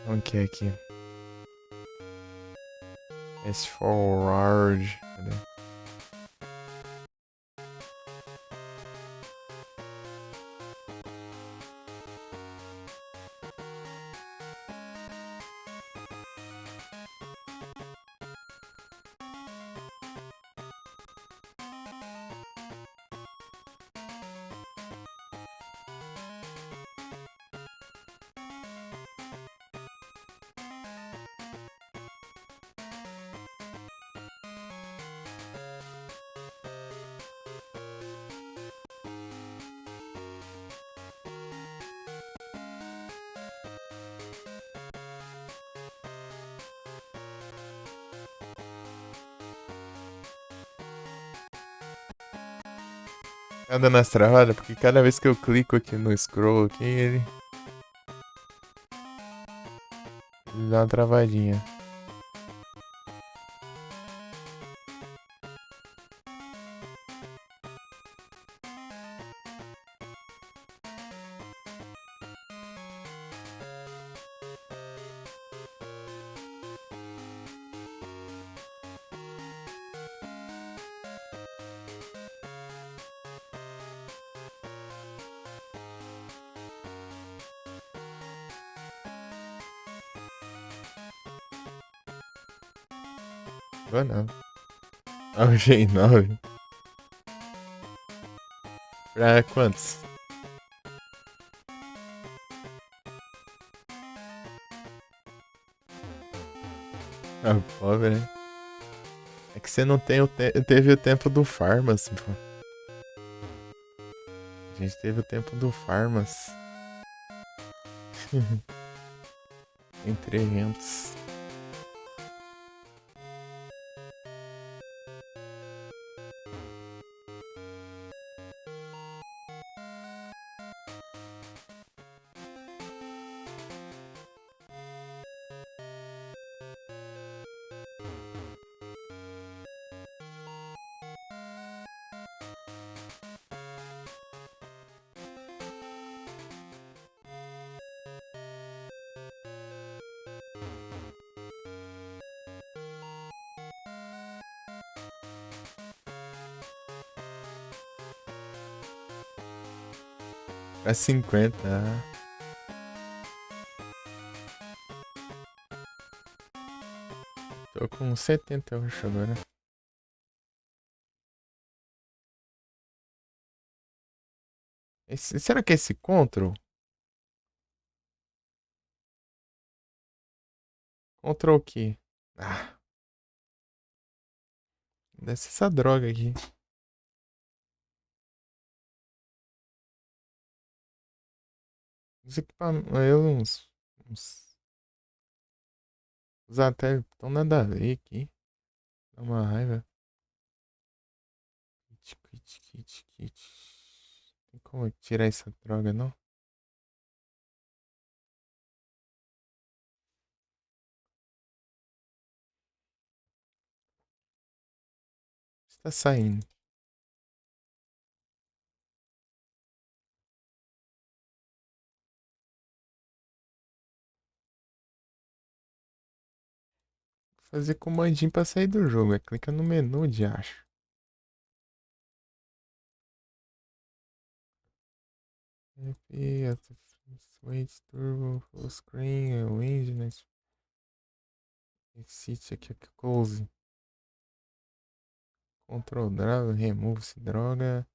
Ok, aqui. S4. Cadê? Tá dando as travadas? Porque cada vez que eu clico aqui no scroll aqui, ele dá uma travadinha. Vou não. Algei 9. Pra quantos? Ah, pobre, né? É que você não tem teve o tempo do Farmas, pô. A gente teve o tempo do Farmas. Em 300. Pra 50. Tô com 70, eu acho, agora. Será que é esse Control? Control o quê? Ah, deve ser essa droga aqui. Os equipamentos. Os até tão nada a ver aqui. Dá uma raiva. Kit. Tem como tirar essa droga, não? Está saindo. Fazer comandinho pra sair do jogo. É clica no menu de acho. Switch, Turbo, Full Screen, Engine, Exit aqui, Close. Ctrl Drive, Remove-se droga.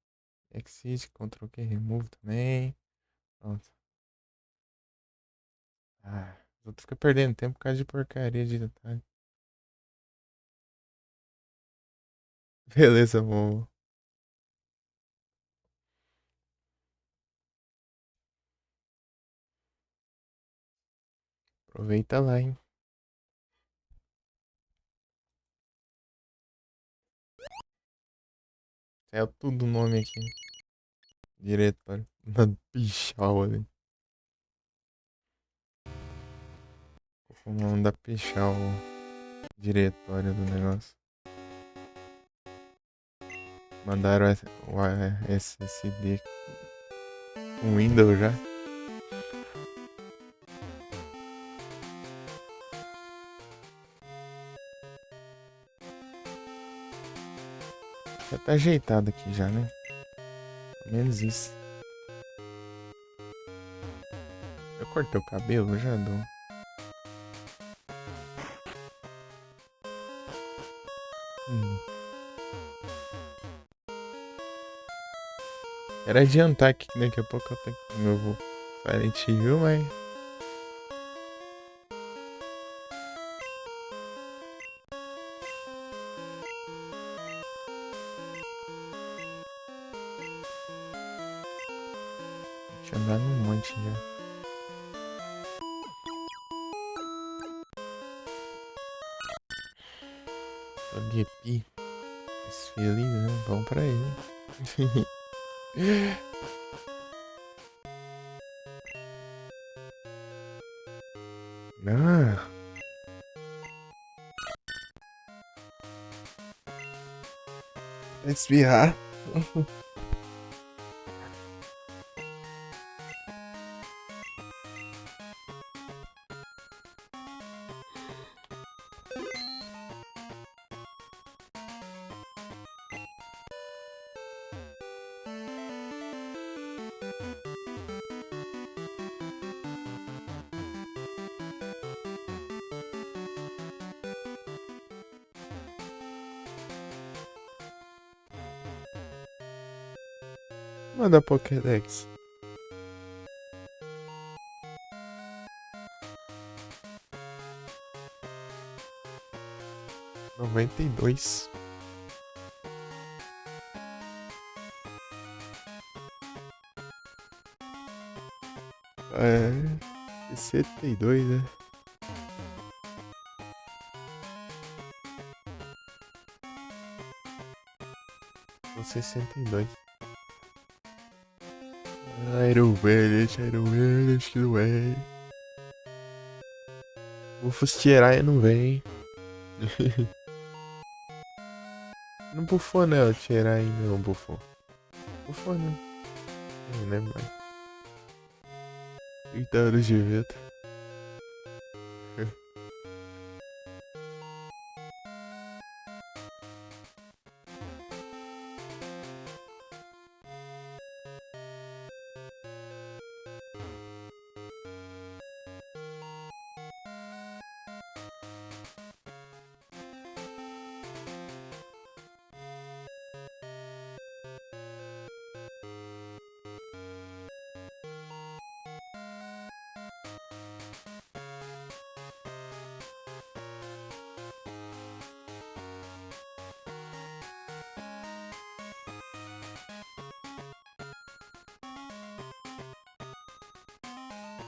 Exit, Ctrl Q, Remove também. Pronto. Ah, os outros ficam perdendo tempo por causa de porcaria de detalhe. Beleza, vou. Aproveita lá, hein. É tudo o nome aqui. Diretório. Na pichal ali. O nome da pichal. Diretório do negócio. Mandaram o SSD com Windows já. Já tá ajeitado aqui já, né? Pelo menos isso. Eu cortei o cabelo, já dou. Quero adiantar aqui que daqui a pouco eu vou Silent Hill, mas. Deixa eu andar num monte já. Togepi. Esse feliz, né? Bom pra ele. Ah, vai espirrar. Manda Pokédex. Noventa e dois. É. 62, né? Com 62. Iron Man, acho que não é. Bufos Tirai não vem. Não bufou né, o Tirai não bufou. Bufou né? Não lembro mais. 30 anos de vida.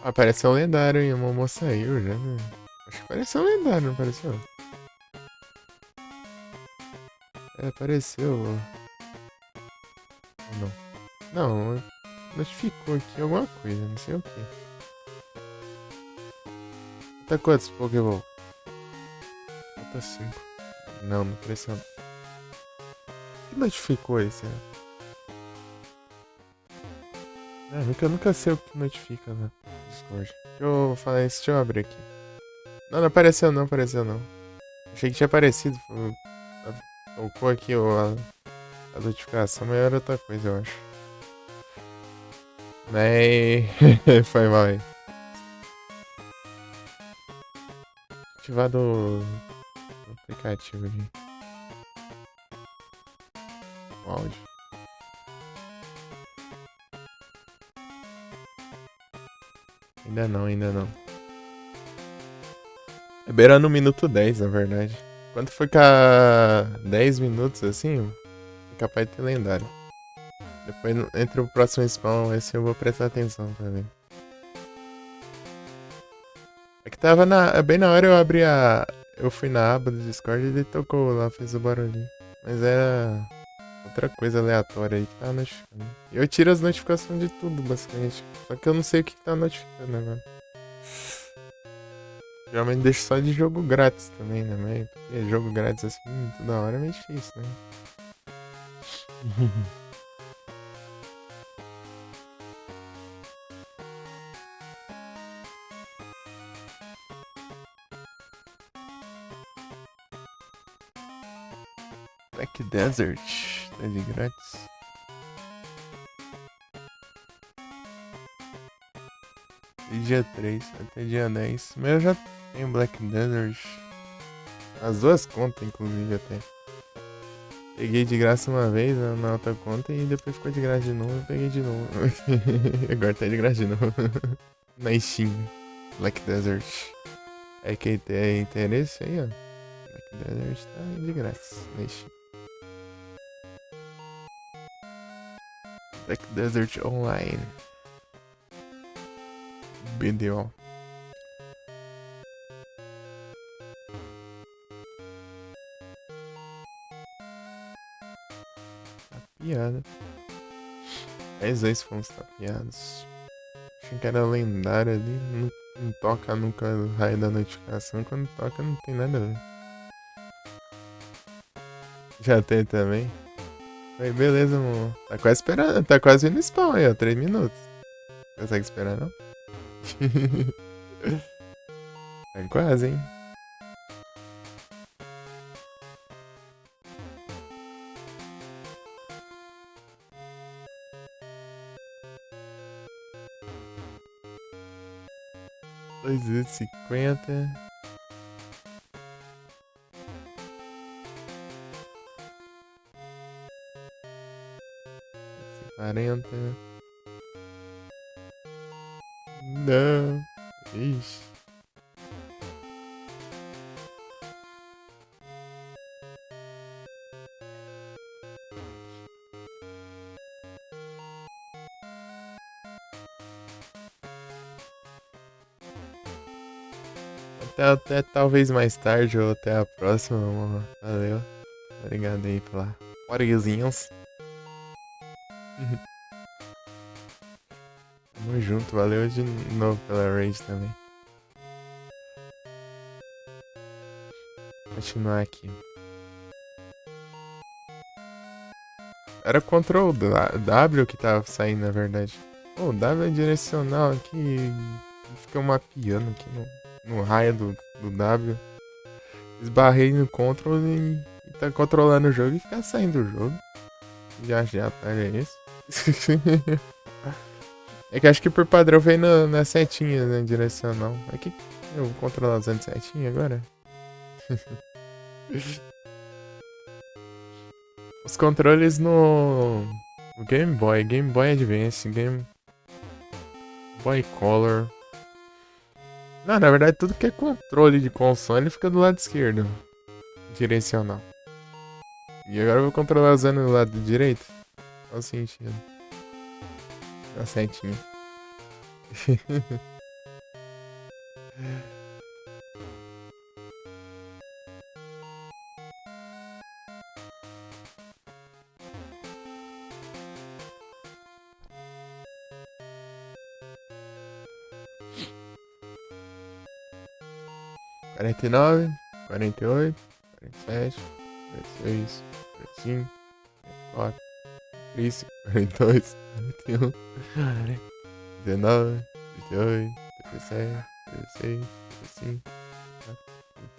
Apareceu um lendário, hein? O Momo saiu já, né? Acho que apareceu um lendário, não apareceu? É, apareceu. Ou não? Não, notificou aqui alguma coisa, não sei o que. Falta quantos Pokéball? Falta 5. Não, não apareceu. Que notificou esse, né? É, eu nunca sei o que notifica no Discord. Deixa eu falar isso, deixa eu abrir aqui. Não, não apareceu não, apareceu não. Achei que tinha aparecido. Tocou aqui a notificação, mas era outra coisa, eu acho. Né? Foi mal aí. Ativado o aplicativo aqui. O áudio. Ainda não, ainda não. É beirando o minuto 10, na verdade. Quando ficar 10 minutos assim, é capaz de ter lendário. Depois, entre o próximo spawn, esse eu vou prestar atenção pra ver. É que tava bem na hora eu abri a. Eu fui na aba do Discord e ele tocou lá, fez o barulhinho. Mas era outra coisa aleatória aí que tava notificando. E eu tiro as notificações de tudo, basicamente. Só que eu não sei o que tá notificando agora. Geralmente deixo só de jogo grátis também, né? Mas porque jogo grátis assim, toda hora é meio difícil, né? Black Desert, tá de grátis. E dia 3 até dia 10. Mas eu já tenho Black Desert. As duas contas, inclusive, até. Peguei de graça uma vez na outra conta e depois ficou de graça de novo. Eu peguei de novo. Agora tá de graça de novo. Na Steam. Black Desert. É quem tem interesse aí, ó. Black Desert tá de graça na Steam. Black Desert Online. BDO. Tá piada. 10 fomos tapeados. Achei que era lendário ali. Não toca nunca o raio da notificação. Quando toca, não tem nada a ver. Já tem também. Aí, beleza, amor. Tá quase esperando. Tá quase vindo spawn aí, ó. 3 minutos. Consegue esperar, não? Tá quase, hein? Dois e 50. 40. Não. Ixi. Até talvez mais tarde ou até a próxima, amor. Valeu. Obrigado aí pela horinhas. Tamo junto, valeu de novo pela raid também. Continuar aqui. Era Ctrl W que tava saindo, na verdade. Pô, o W é direcional aqui e fica mapeando aqui no raio do W. Esbarrei no Ctrl e tá controlando o jogo e fica saindo do jogo. Já, pega isso. É que acho que por padrão vem na setinha, né, direcional. É que eu vou controlar usando setinha agora. Os controles no Game Boy Advance, Game Boy Color. Não, na verdade tudo que é controle de console fica do lado esquerdo, direcional. E agora eu vou controlar usando o lado direito. Qual o sentido? Tá certinho. Quarenta e nove, 48, 47, 46, 45, 44, 42, 41, 19, 38, 37, 36, 35,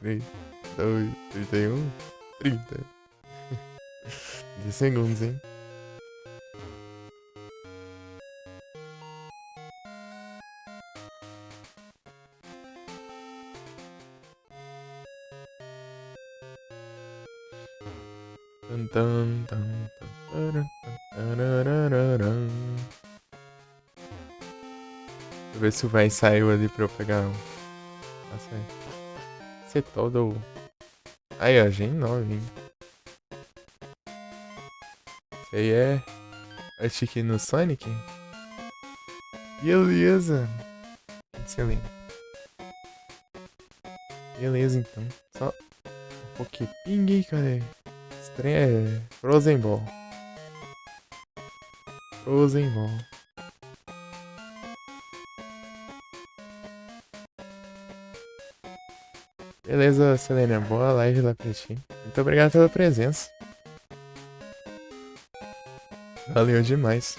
33, 2, 31, 30. 10 segundos, hein? Tan, tan, tan, tan, tararararam. Deixa eu ver se vai sair ali pra eu pegar um. Nossa, ser todo. Aí, ó, Gen 9, hein? Isso aí é. Acho que no Sonic? Beleza. Excelente. Beleza, então. Só um Poképing, cadê? Esse trem é Frozen Ball. Frozen Ball. Beleza, Selena. Boa live lá pra ti. Muito obrigado pela presença. Valeu demais.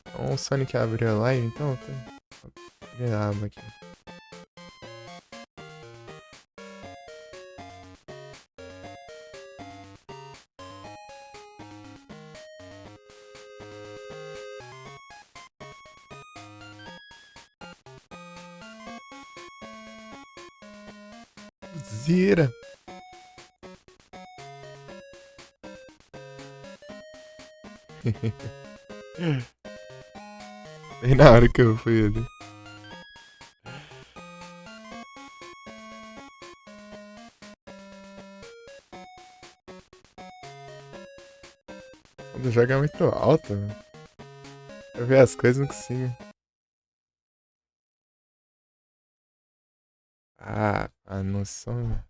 Então, o Sonic abriu a live, então. Abrir a aba aqui. Zira. Bem na hora que eu fui ali. Quando joga é muito alto, né? Pra ver as coisas não consigo. Ah, a noção.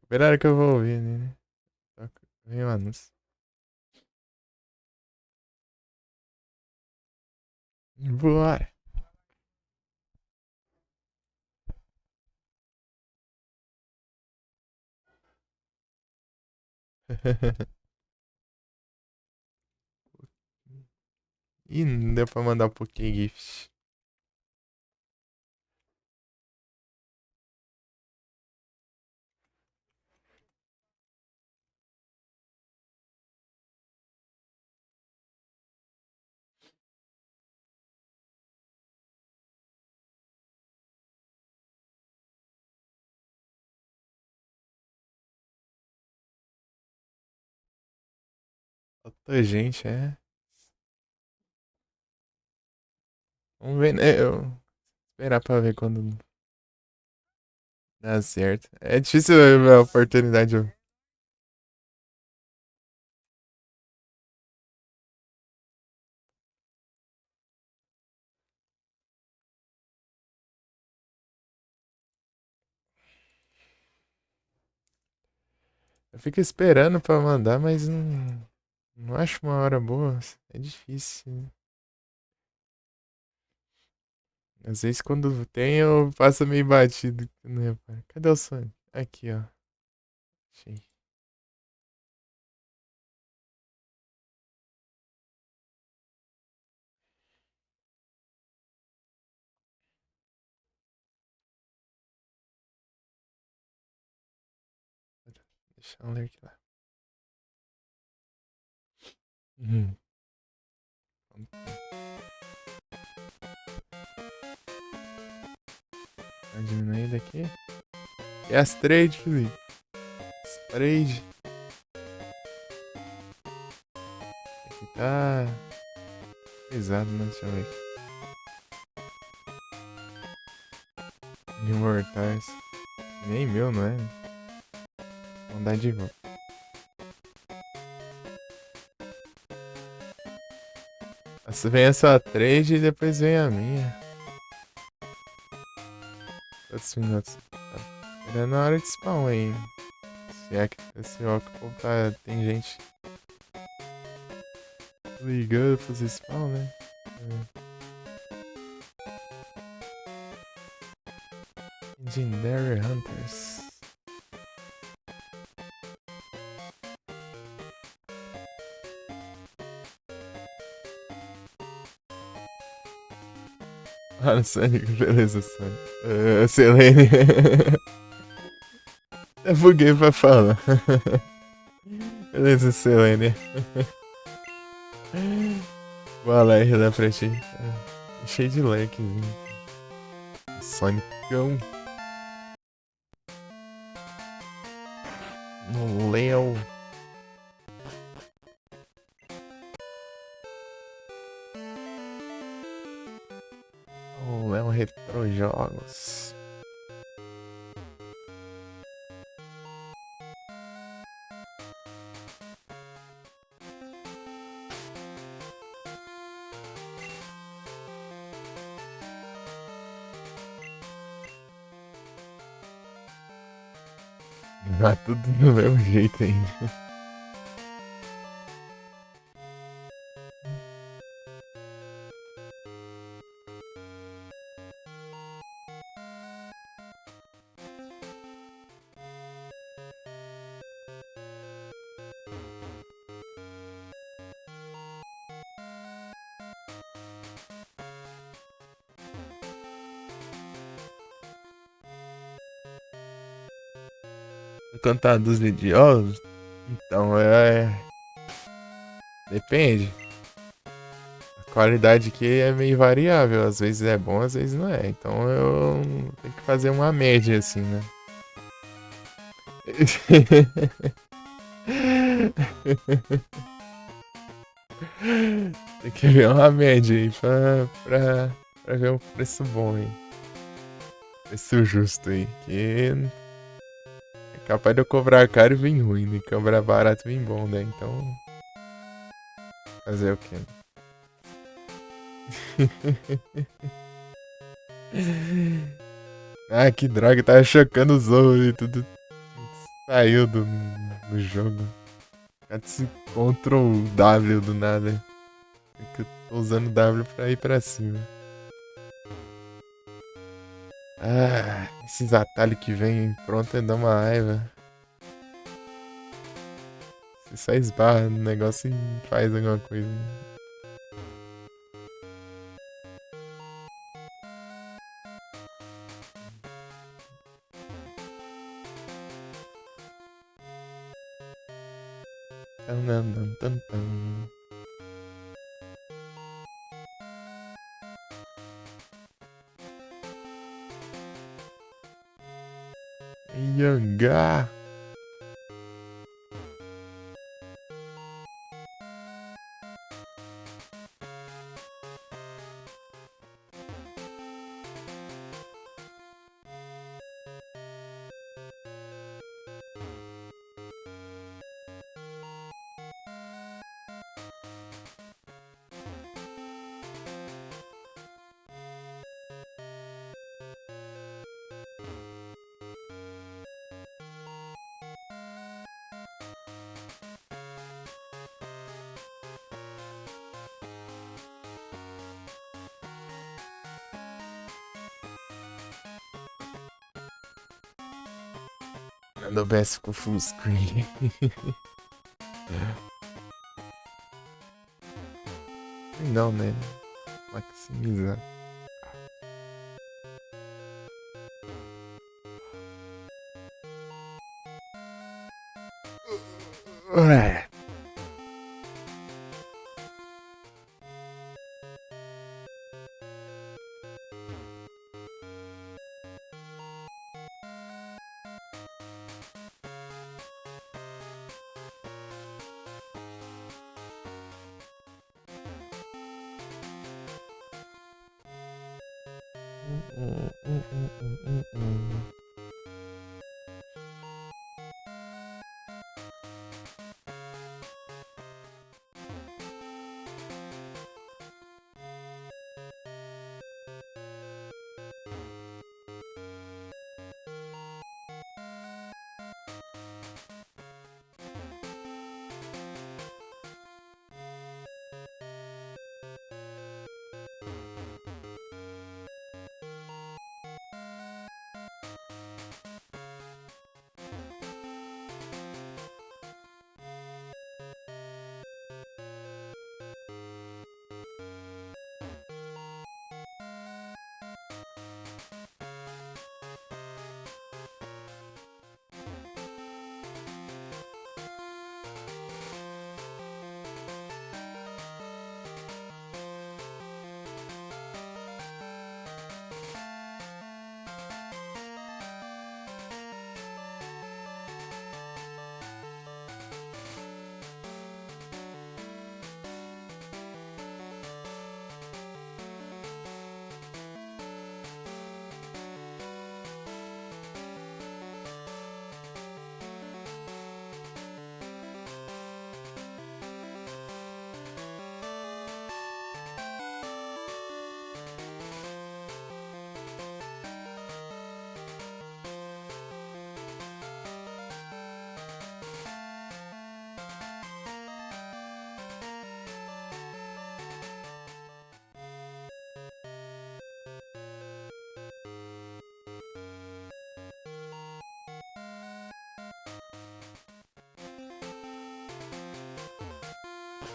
Primeira hora que eu vou ouvir, né? Vem o anúncio. Bora. Ih, não deu pra mandar um pouquinho GIFs. Faltou gente, é. Vamos ver, né? Esperar pra ver quando dá certo. É difícil a oportunidade. Eu fico esperando pra mandar, mas não acho uma hora boa. É difícil. Às vezes quando tem eu passo meio batido. Né, pai? Cadê o sonho? Aqui, ó. Achei. Deixa eu ler aqui lá. Uhum. Tá diminuindo aqui. E as trade, Felipe. As trade. Aqui tá pesado, né? Deixa eu ver aqui. Imortais. Nem meu, não é? Vamos dar de volta. Vem a sua trade e depois vem a minha. Quantos minutos? Tá esperando a hora de spawn aí. Se é que esse óculos tá. Tem gente ligando pra fazer spawn, né? Legendary Hunters. Ah, Sonic, beleza, Sonic. Selene. Eu buguei pra falar. Beleza, Selene. Boa live da pra ti. Cheio de leque. Sonicão. No Leo. O Léo Retro Jogos. Tá tudo do mesmo jeito ainda. Cantar dos idiotas? Então depende. A qualidade aqui é meio variável. Às vezes é bom, às vezes não é. Então eu tenho que fazer uma média assim, né? Tem que ver uma média aí pra ver um preço bom aí. Preço justo aí. Que é capaz de eu cobrar caro e vir ruim, né? Cobrar barato e vir bom, né? Então. Fazer o quê? Ah, que droga, tava chocando os ovos e tudo saiu do jogo. Ctrl W do nada. Que eu tô usando W pra ir pra cima. Ah, esses atalhos que vem pronto dá uma raiva. Você só esbarra no negócio e faz alguma coisa. Tan, tan, tan, tan, tan. Yangá. Nada best com full screen. Não, né? Maximizar. Ué.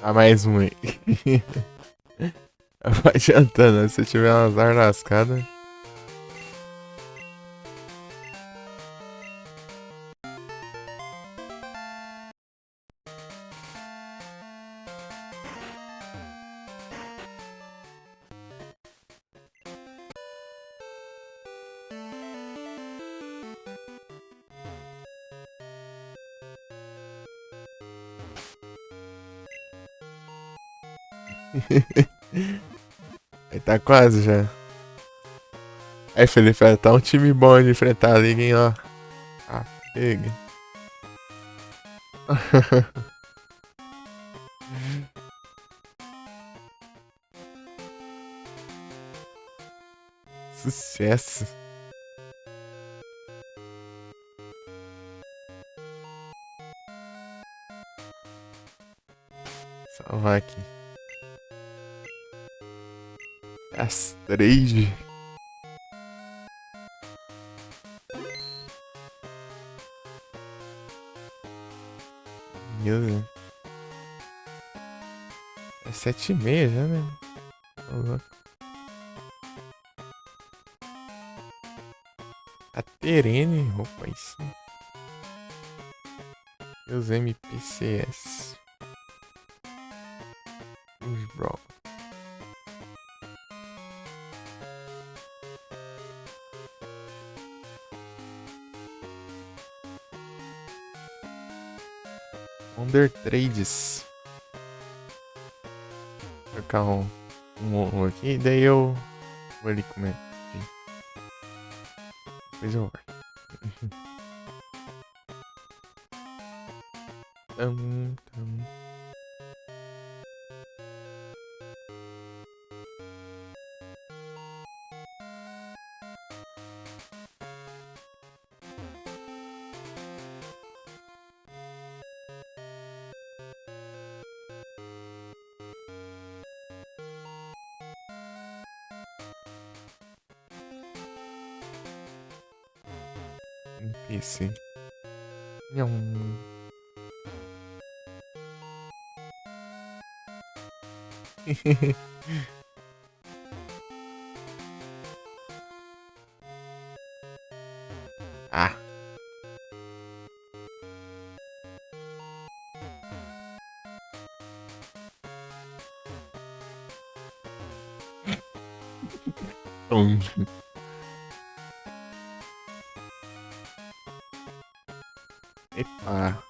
Ah, mais um aí. Vai adiantando, né? Se tiver umas lascadas. Aí tá quase já. Aí, Felipe, tá um time bom de enfrentar a liga, hein, ó. Ah, pega. Sucesso. Salvar aqui. Castrade. Meu Deus. É 7h30 já, né? Tô louco. A Terene, roupa aí sim. E os MPCS. Os Brawl. Wonder Trades. Vou colocar um aqui, daí eu vou ali comer. Depois eu volto. Tam, tam. NPC. Nham. Ah. Epa.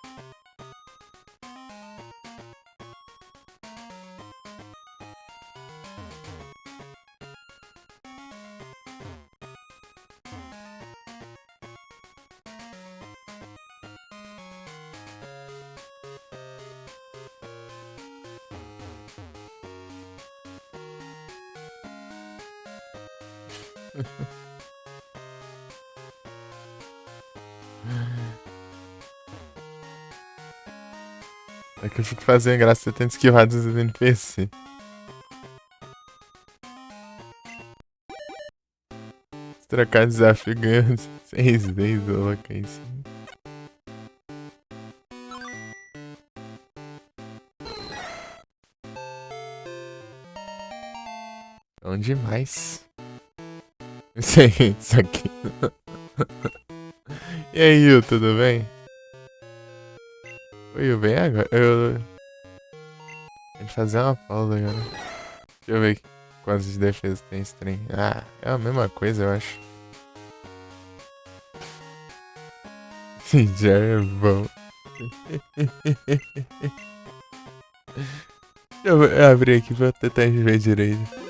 É que eu fico fazendo graça tentando esquivar dos NPC. Se trocar desafio ganhando 6 vezes, eu coloquei isso. Bom demais. Isso aí, isso aqui. E aí, Yu, tudo bem? Oi, Yu, bem agora? Vou fazer uma pausa agora. Deixa eu ver quantas de defesa tem esse trem. Ah, é a mesma coisa, eu acho. Sim, já é bom. Deixa eu abrir aqui pra tentar ver direito.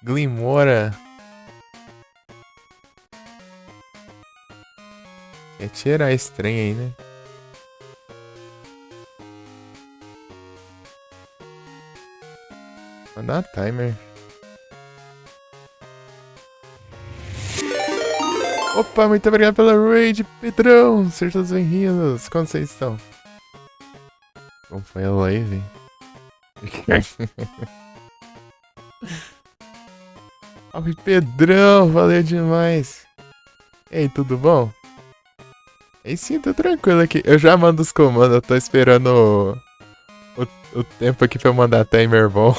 Glimora. Quer tirar esse trem aí, né? Mandar timer. Opa, muito obrigado pela raid, Pedrão. Sejam todos bem-vindos. Como vocês estão? Como foi a live? Salve, Pedrão. Valeu demais. E aí, tudo bom? Aí sim, tô tranquilo aqui. Eu já mando os comandos. Eu tô esperando o tempo aqui pra eu mandar timer bom.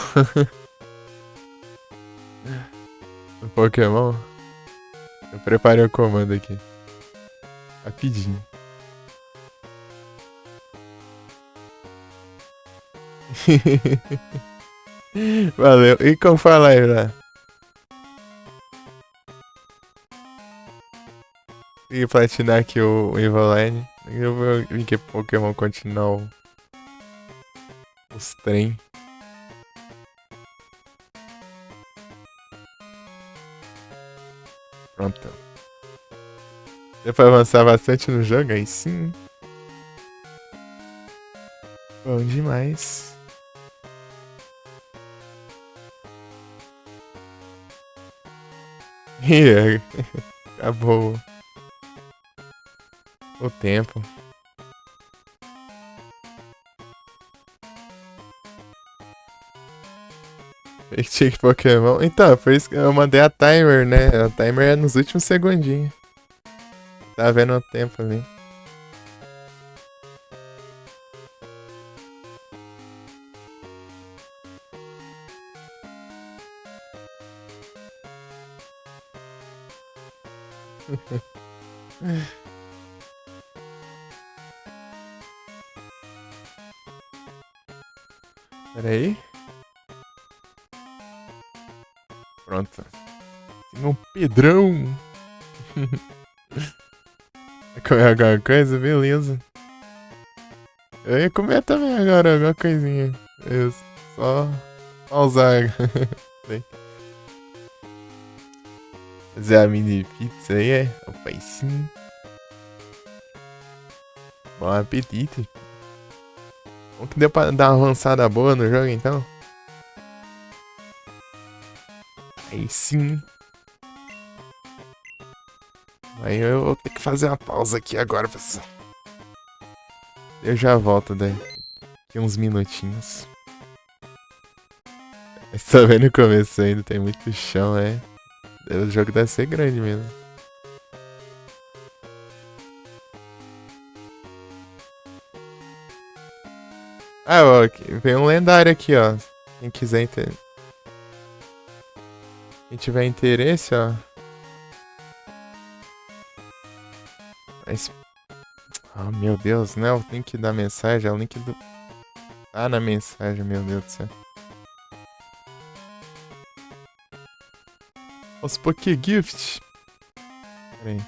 No Pokémon. Eu preparei o comando aqui. Rapidinho. Valeu. E como fala aí, né? E platinar aqui o Evoline. Eu vou vir que Pokémon continuar os trem. Pronto. Deu pra avançar bastante no jogo, aí sim. Bom demais. E acabou o tempo. Fake Pokémon. Então, por isso que eu mandei a timer, né? A timer é nos últimos segundinhos. Tá vendo o tempo ali. Pera aí. Pronto. Tem um Pedrão. Vai comer alguma coisa? Beleza. Eu ia comer também agora, alguma coisinha. Isso. Só pausar. Fazer a mini pizza aí, é? Opa, aí sim. Bom apetite. Como que deu pra dar uma avançada boa no jogo, então? Aí sim. Aí eu vou ter que fazer uma pausa aqui agora, pessoal. Eu já volto daqui uns minutinhos. Mas tá vendo o começo ainda, tem muito chão, é. O jogo deve ser grande mesmo. Ah, ó, vem um lendário aqui, ó. Quem quiser Quem tiver interesse, ó. Mas... Oh, meu Deus, não é o link da mensagem, é o link do... Ah, na mensagem, meu Deus do céu. Os Pokégift. Pera aí.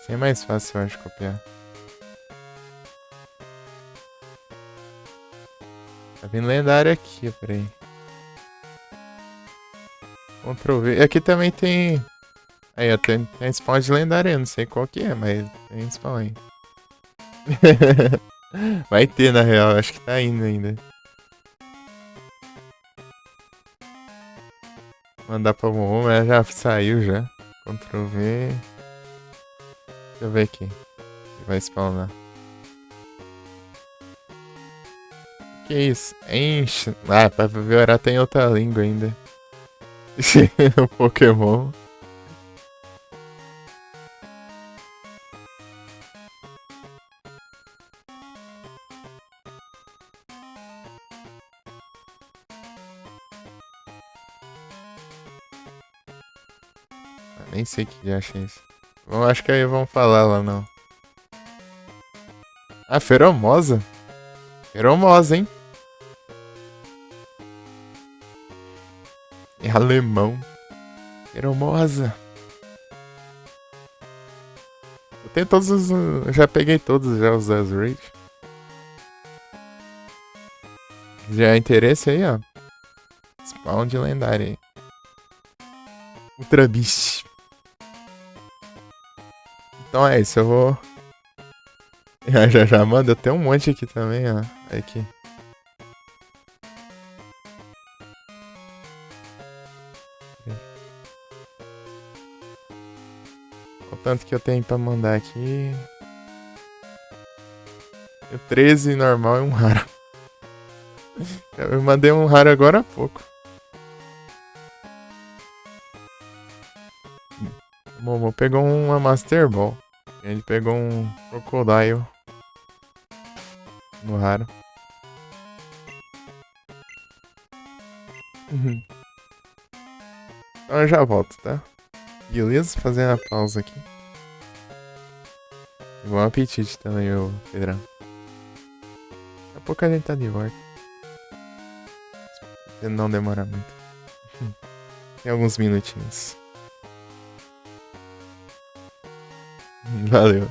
Isso é mais fácil, eu acho, copiar. Tá vindo lendário aqui, peraí. Ctrl V. Aqui também tem... Aí, ó, tem spawn de lendário, eu não sei qual que é, mas tem spawn aí. Vai ter, na real, acho que tá indo ainda. Mandar pra Momo, mas já saiu já. Ctrl V. Deixa eu ver aqui. Vai spawnar. Que isso? Enche. Ah, pra piorar tem outra língua ainda. O Pokémon. Ah, nem sei que já achei isso. Bom, acho que aí vão falar lá não. Ah, Feromosa? Feromosa, hein? É alemão. Feromosa. Eu tenho todos os. Já peguei todos já os das Raid. Já é interesse aí, ó. Spawn de lendário aí. Ultra Beast. Então é isso, eu vou. Já manda até um monte aqui também, ó. Aqui. O tanto que eu tenho pra mandar aqui. O 13 normal e um raro. Eu mandei um raro agora há pouco. O Momo pegou uma Master Ball. Ele pegou um Crocodile no raro. Então eu já volto, tá? Beleza? Fazer uma pausa aqui. Bom apetite também, ô Pedrão. Daqui a pouco a gente tá de volta. Se não demora muito. Tem alguns minutinhos. Valeu.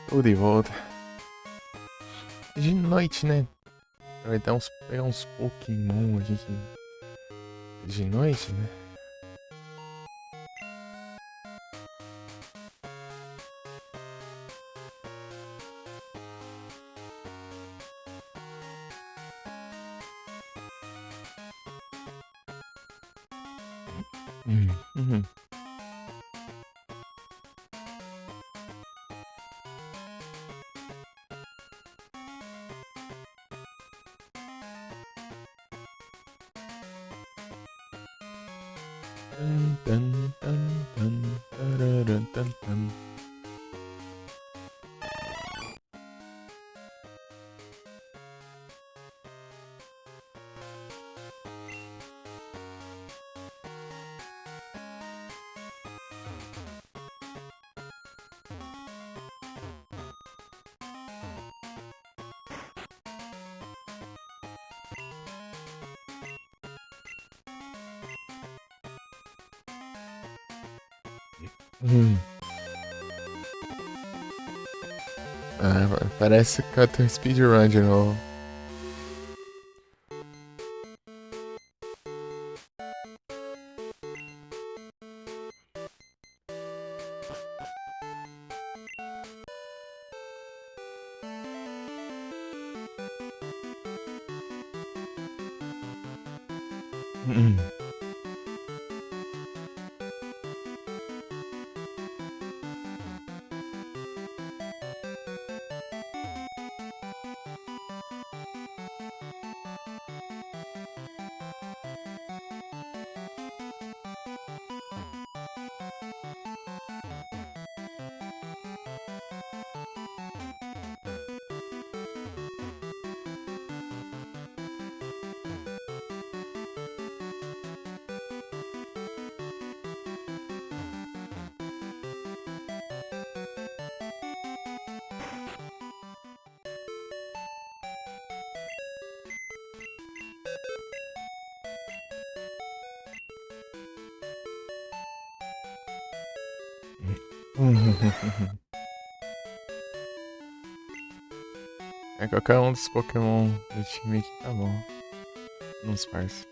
Estou de volta. De noite, né? Vai dar pegar uns Pokémon aqui de noite, né? Uhum. Tan, tan, tan, tararan, tan, tan. Hum. Ah, parece que eu tenho speedrun de novo. Hum. É qualquer um dos Pokémon do time aqui tá bom. Nos parça.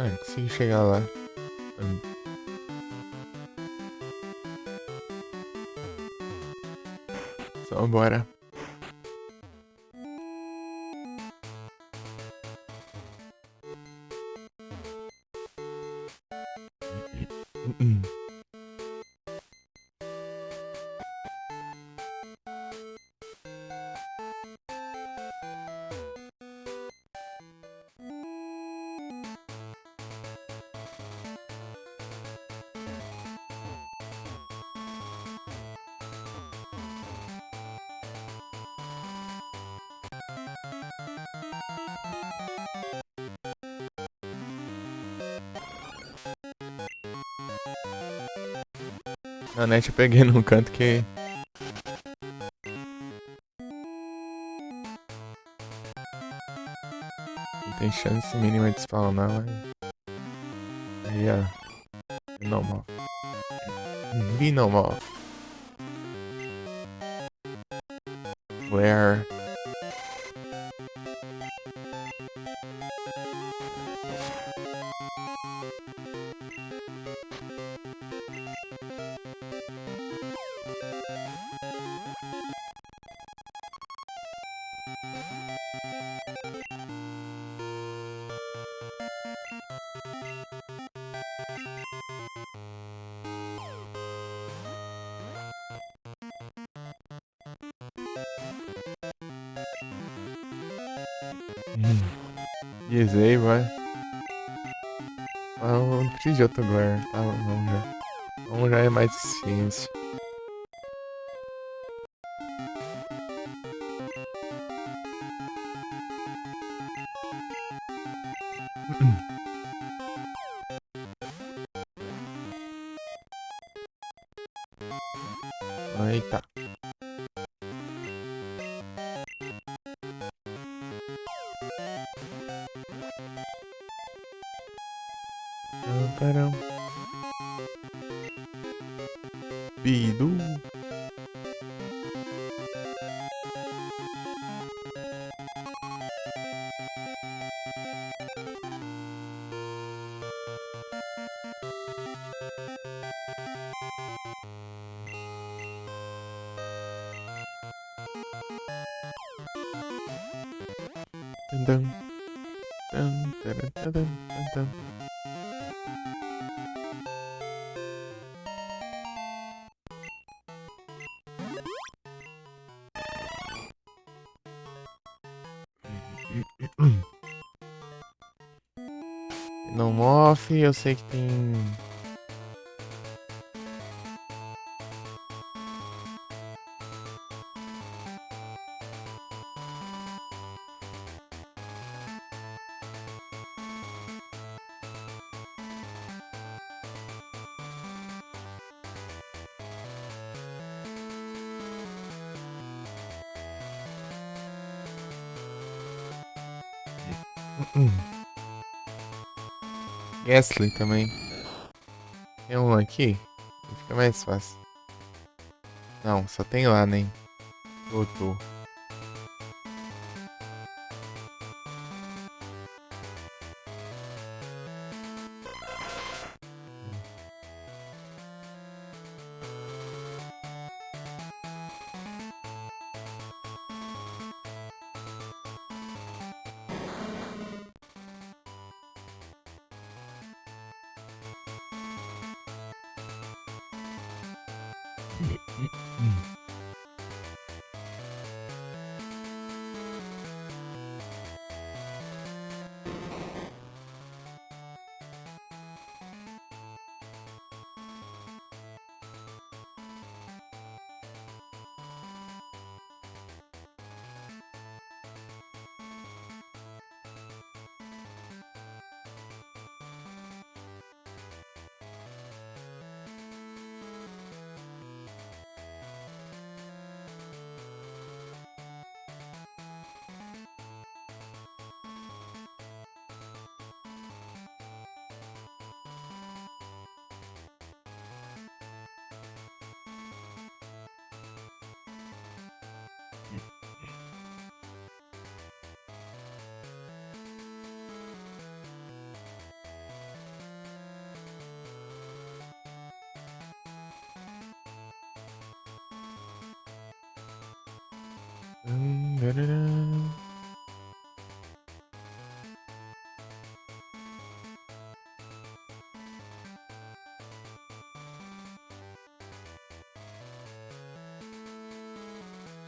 Ah, consegui chegar lá. Hum. Só bora. Na net eu peguei num canto que não tem chance mínima de spawnar, mas... Aí, ó. Normal. Normal. Where? Dizei, vai. Ah, não preciso de outro Glare. Tá, vamos já. Vamos já é mais ciência. Eita. Caramba. Bidu. Dun, dun, dun, dun, dun, dun, dun. Não morre, eu sei que tem. Gastly também. Tem um aqui? Fica mais fácil. Não, só tem lá, né? Voltou.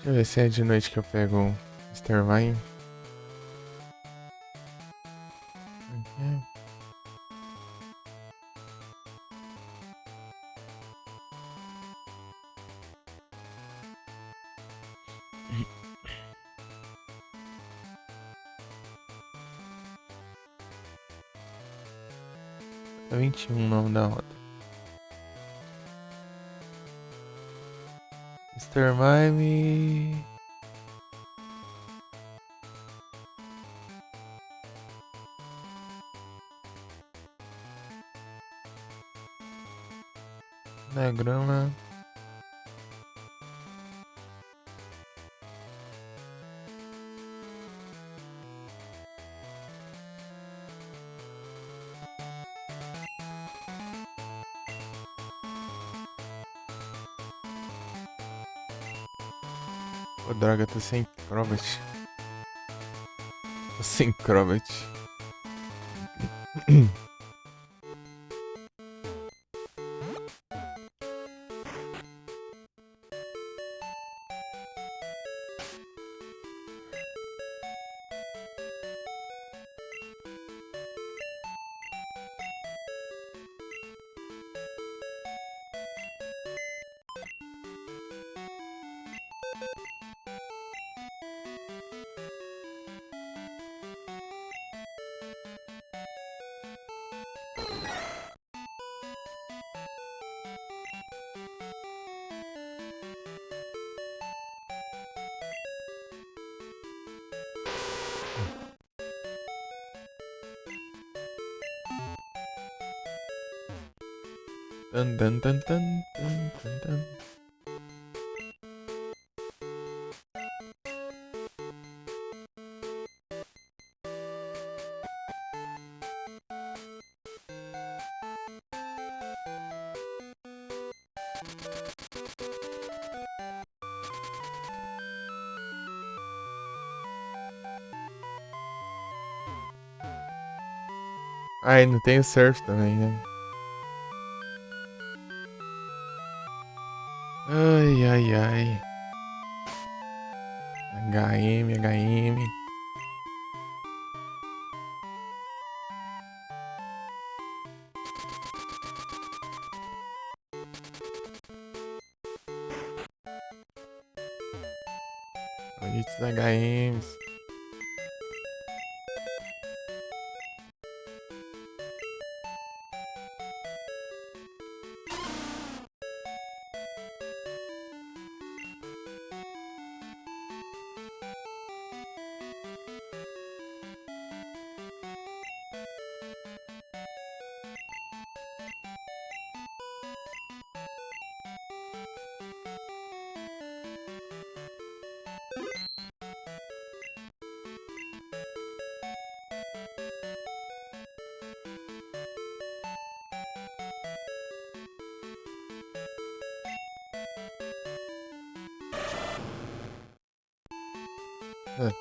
Deixa eu ver se é de noite que eu pego o Starmine. Tá 21 o nome da roda. Mr. Mime. Na grama. Ô, droga, tô sem Crobat. Tô sem Crobat. Tan, tan, tan, tan, tan, tan, tan. Ai, não tem o surf também, né? Ai, ai, ai. HM. Malditos HMs. Ah,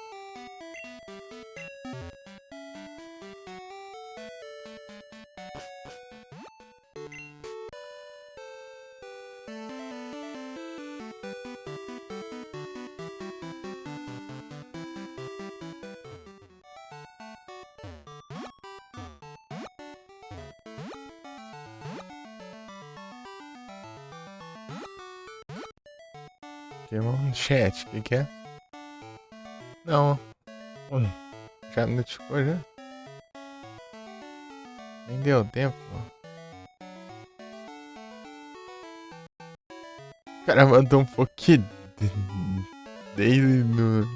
Pokémon Chat, o que que é? Não. Hum, Já notificou já? Nem deu tempo. O cara mandou um pouquinho dele no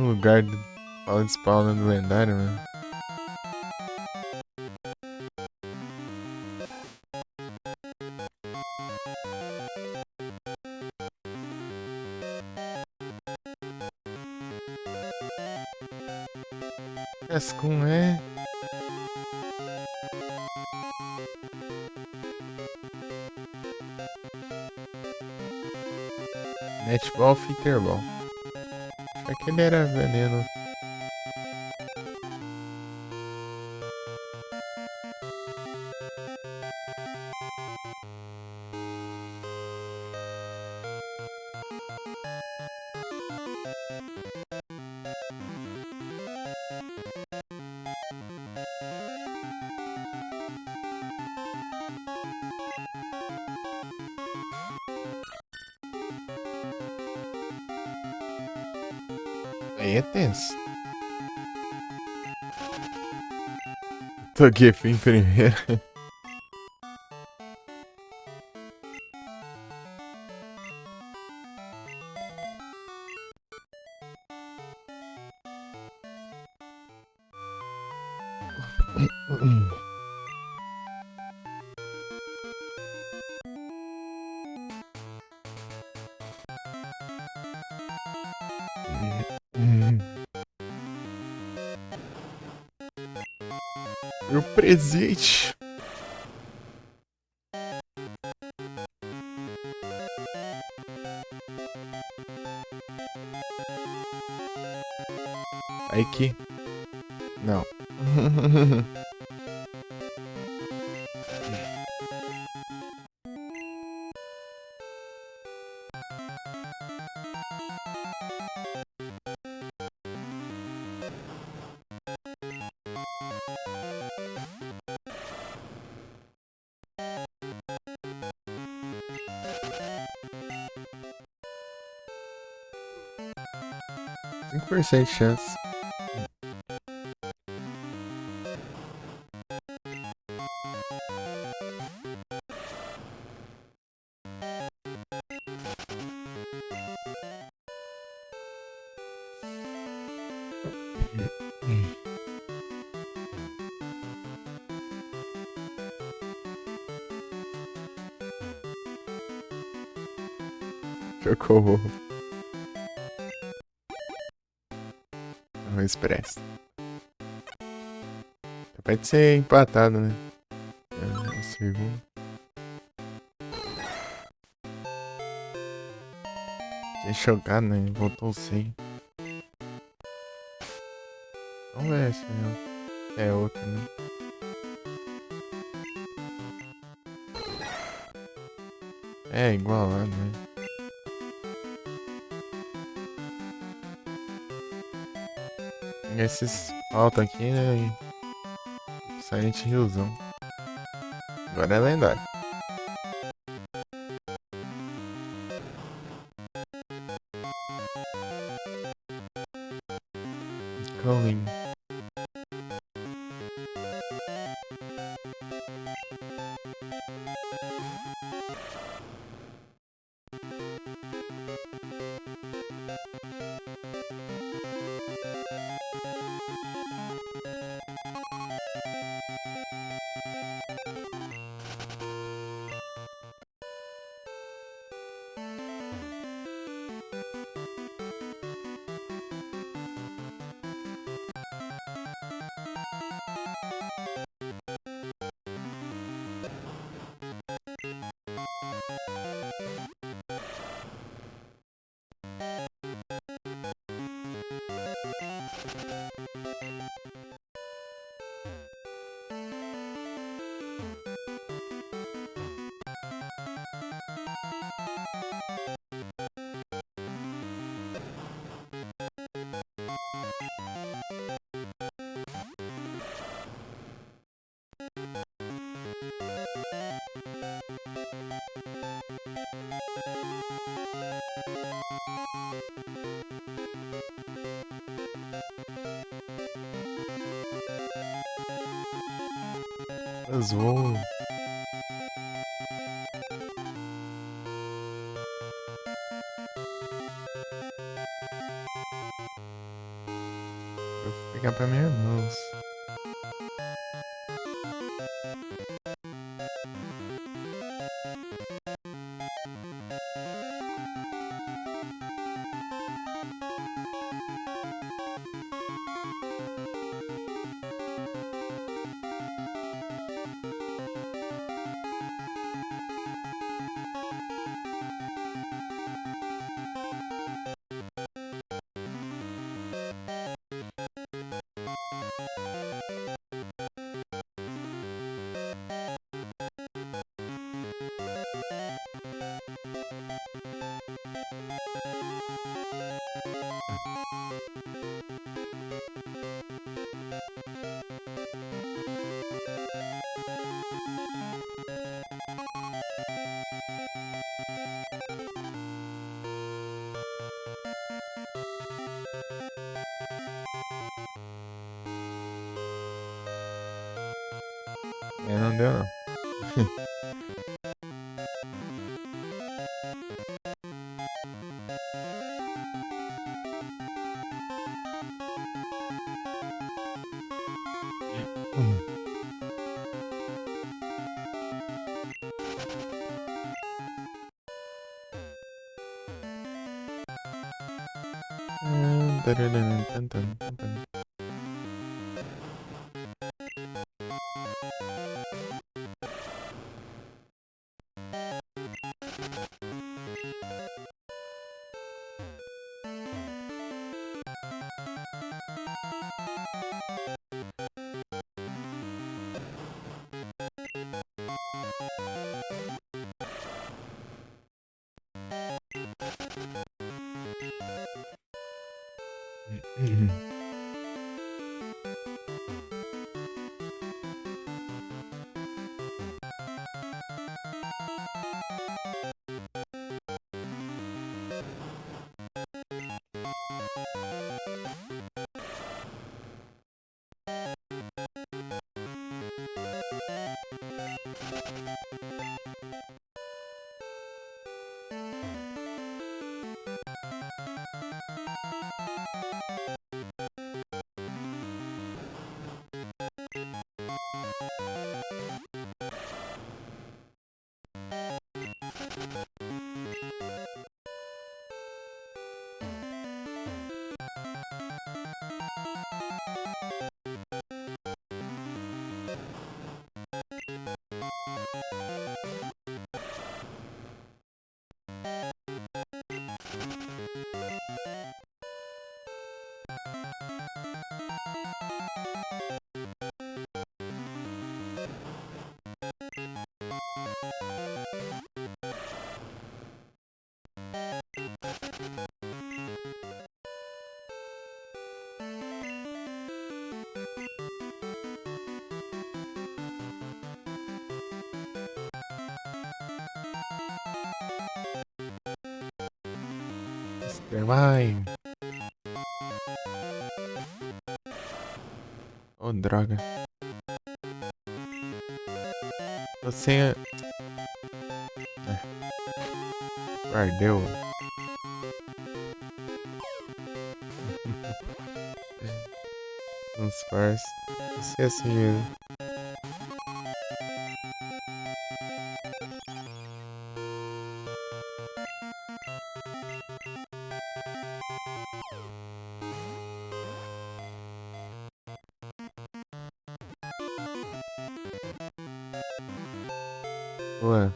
lugar do fala de spawn do lendário, mano. Cascun é. Netball Finterball. Achei que ele era veneno. Aí é tenso. Togepi em primeiro. Meu presente. Aí que. Não. Cinco por cento de chance. Socorro. Não expresso. Capaz de ser empatado, né? É o segundo. Tinha jogado, né? Voltou sem. Vamos ver se é outro, né? É igual lá, né? Tem esses falta aqui, né? Silent Hillzão. Agora é lendário. Calling. Azul. Vou pegar pra minha irmã. É, não deu não. Mr. Mime. Oh, droga. Você... Perdeu. Uns fars. Você é assim mesmo. Ué.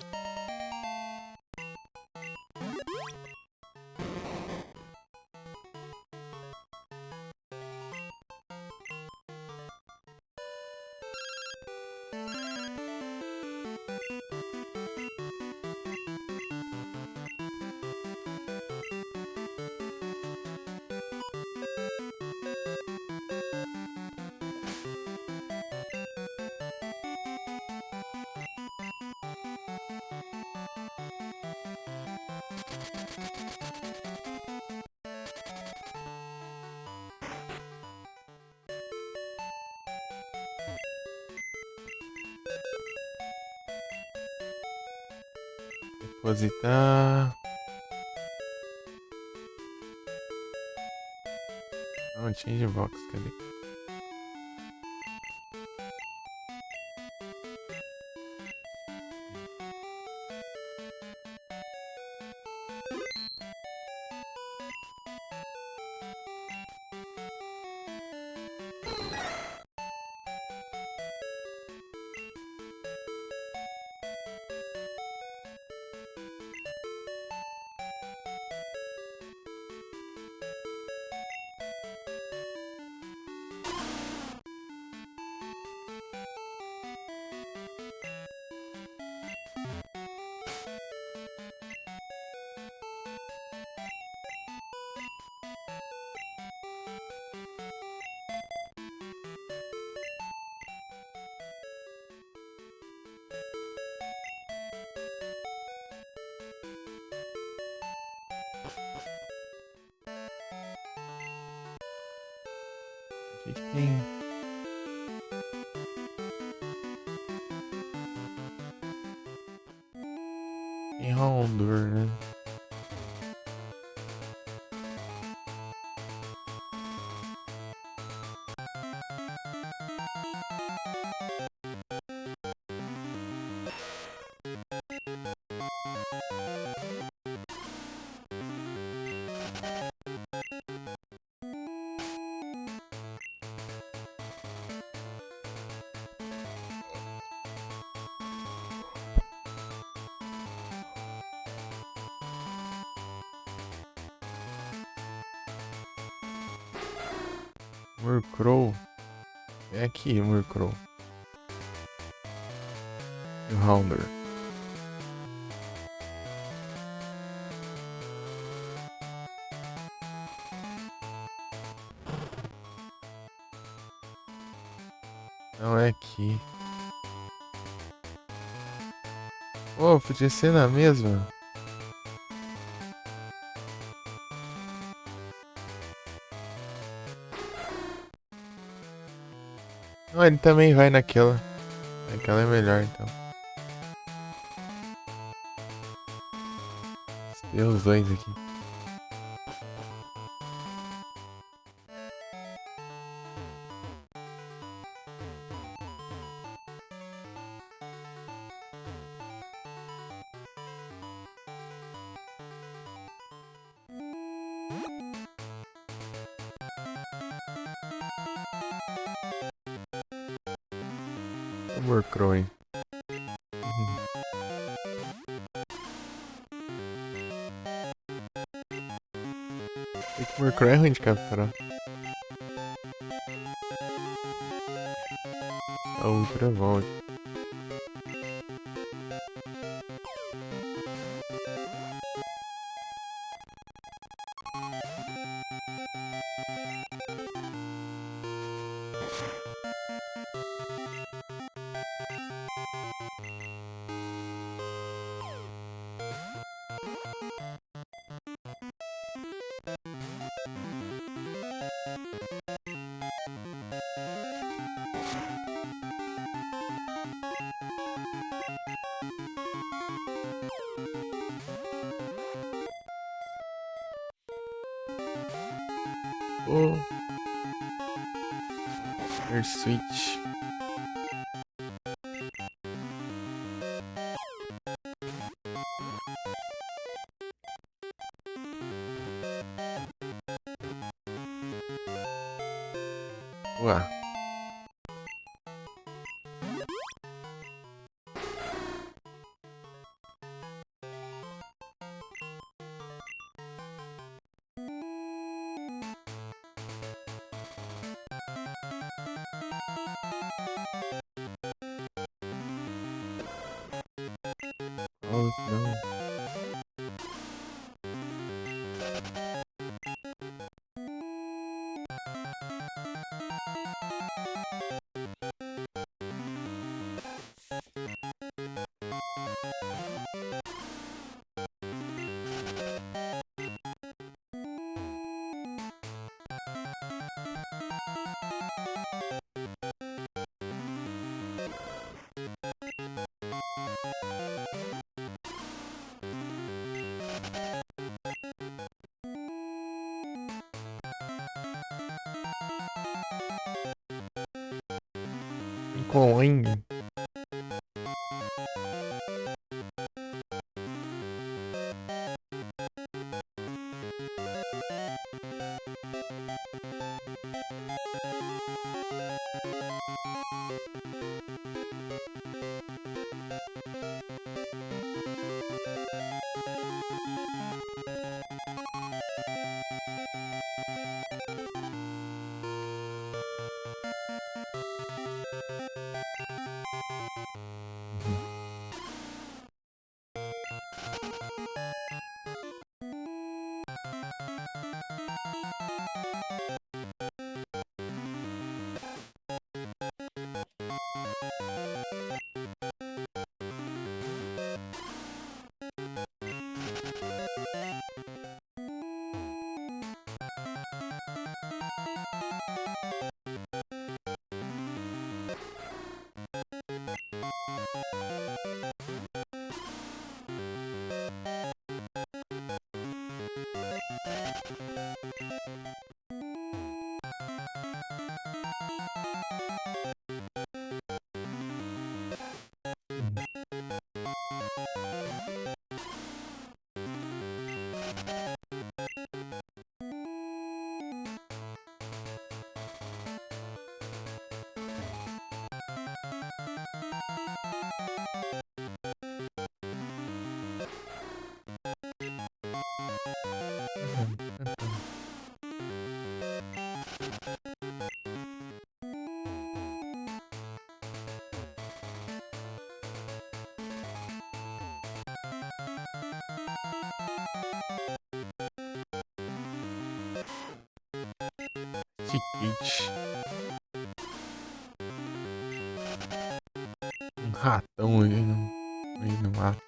Depositar. Não, change box, cadê? O que que tem? Tem Rondor, né? Murkrow. É aqui, Murkrow. E o Houndour. Não é aqui. Pô, podia ser na mesma. Não, ele também vai naquela. Aquela é melhor, então. Tem os dois aqui. Overcroy. Overcroy é ruim de capturar. A Ultra Volt. Oh. Air Switch. Ué. Oh, não. Coin. Chiquite. Ratão aí no mato.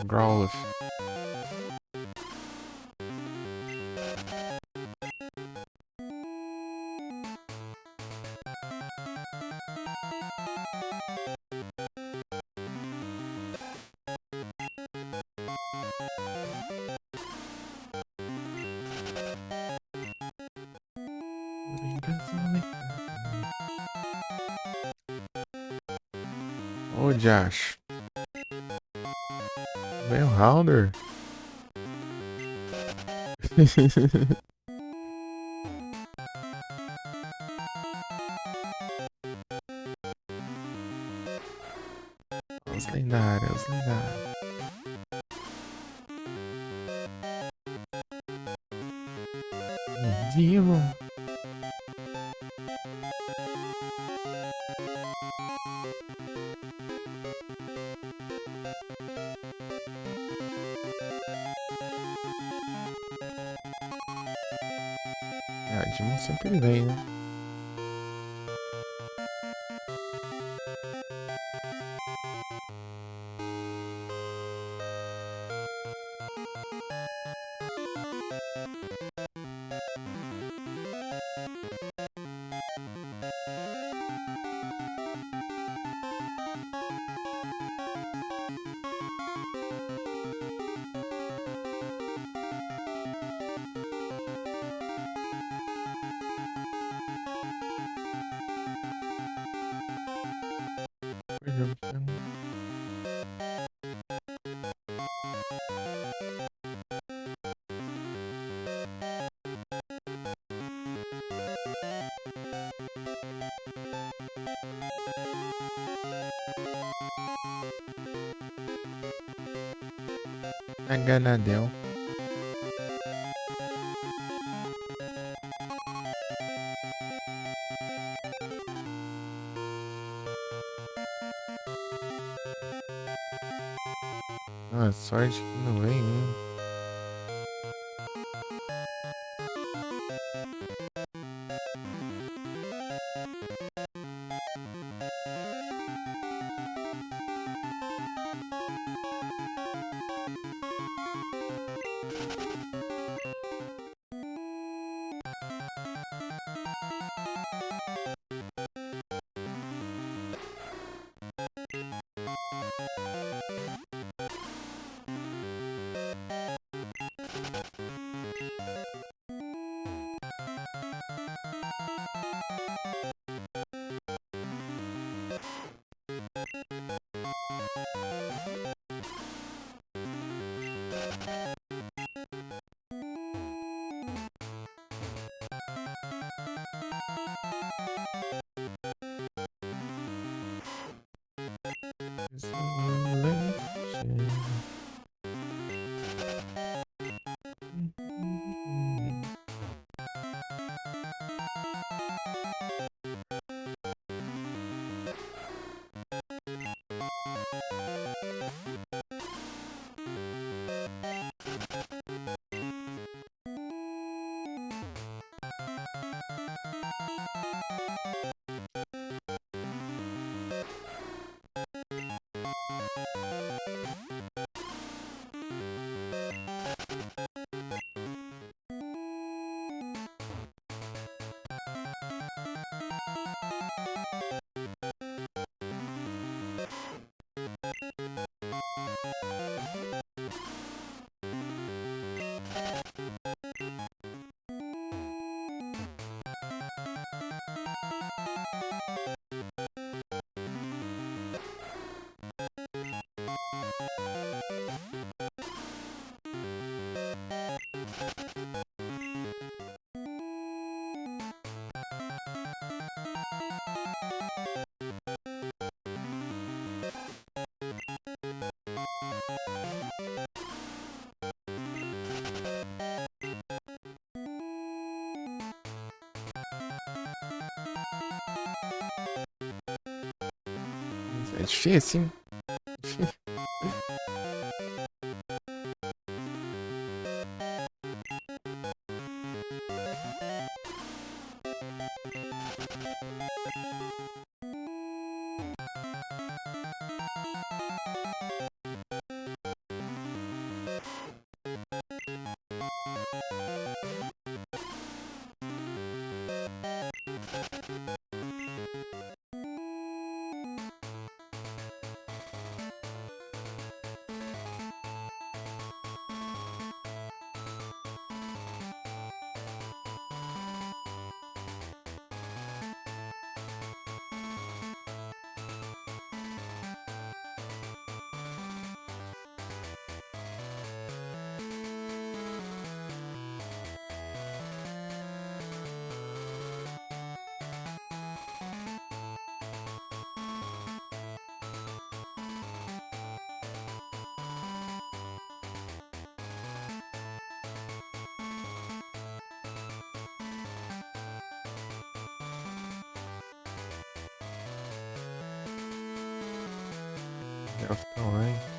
Growlithe. Ô, Josh. Vem o Howler. Os lendários, os lendários. Vivo. Ah, Digimon sempre vem, né? Enganadel. Ah, sorte que não vem, né? É difícil, hein? Delta Online.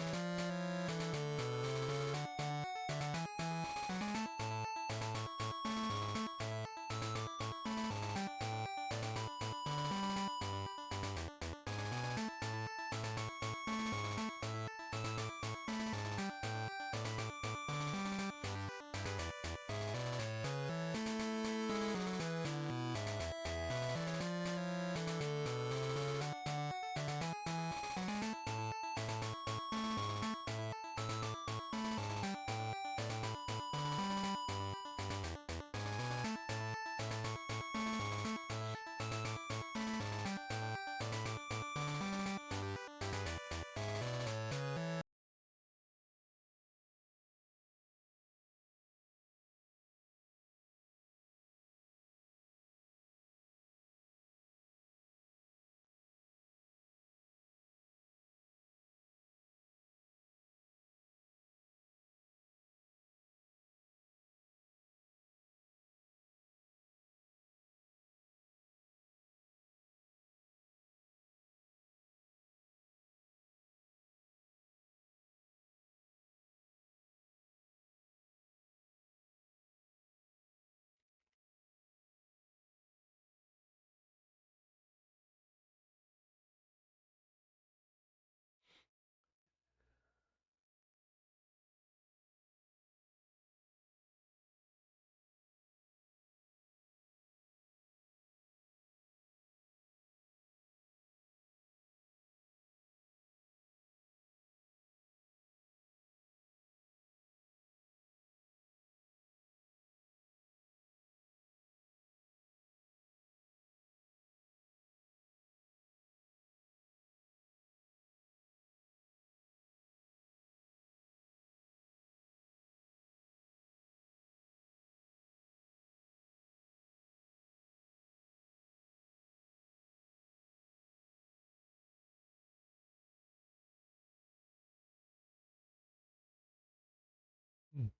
Hum,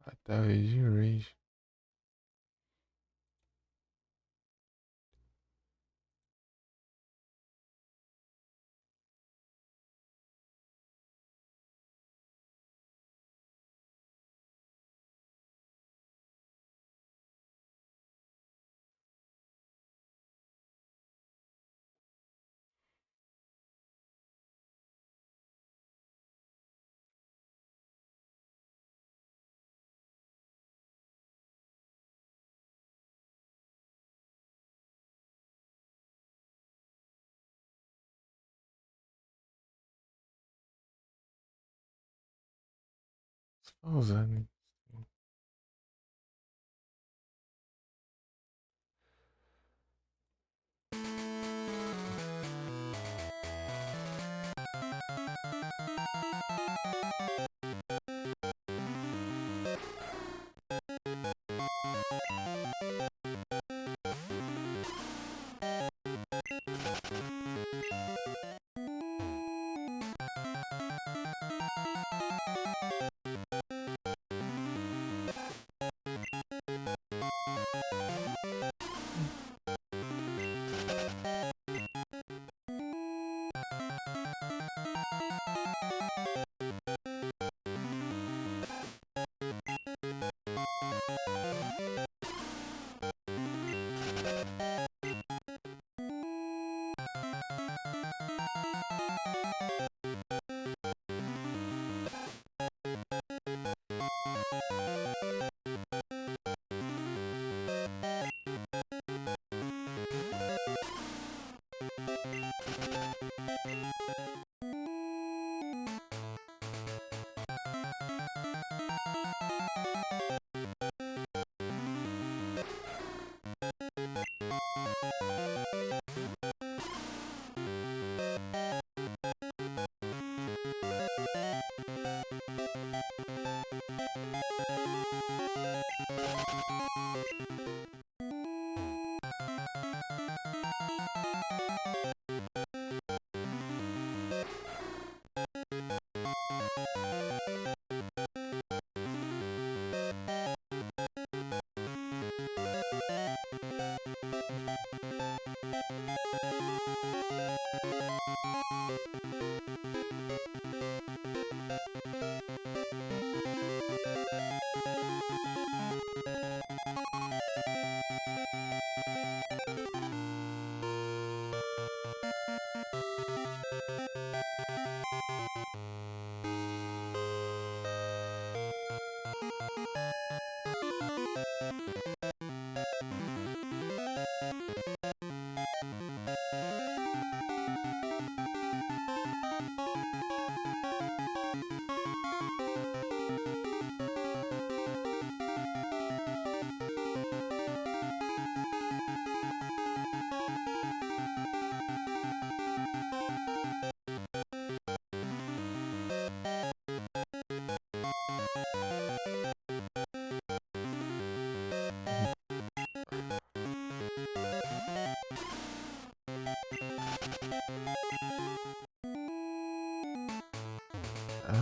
Através de Rage. Só usando.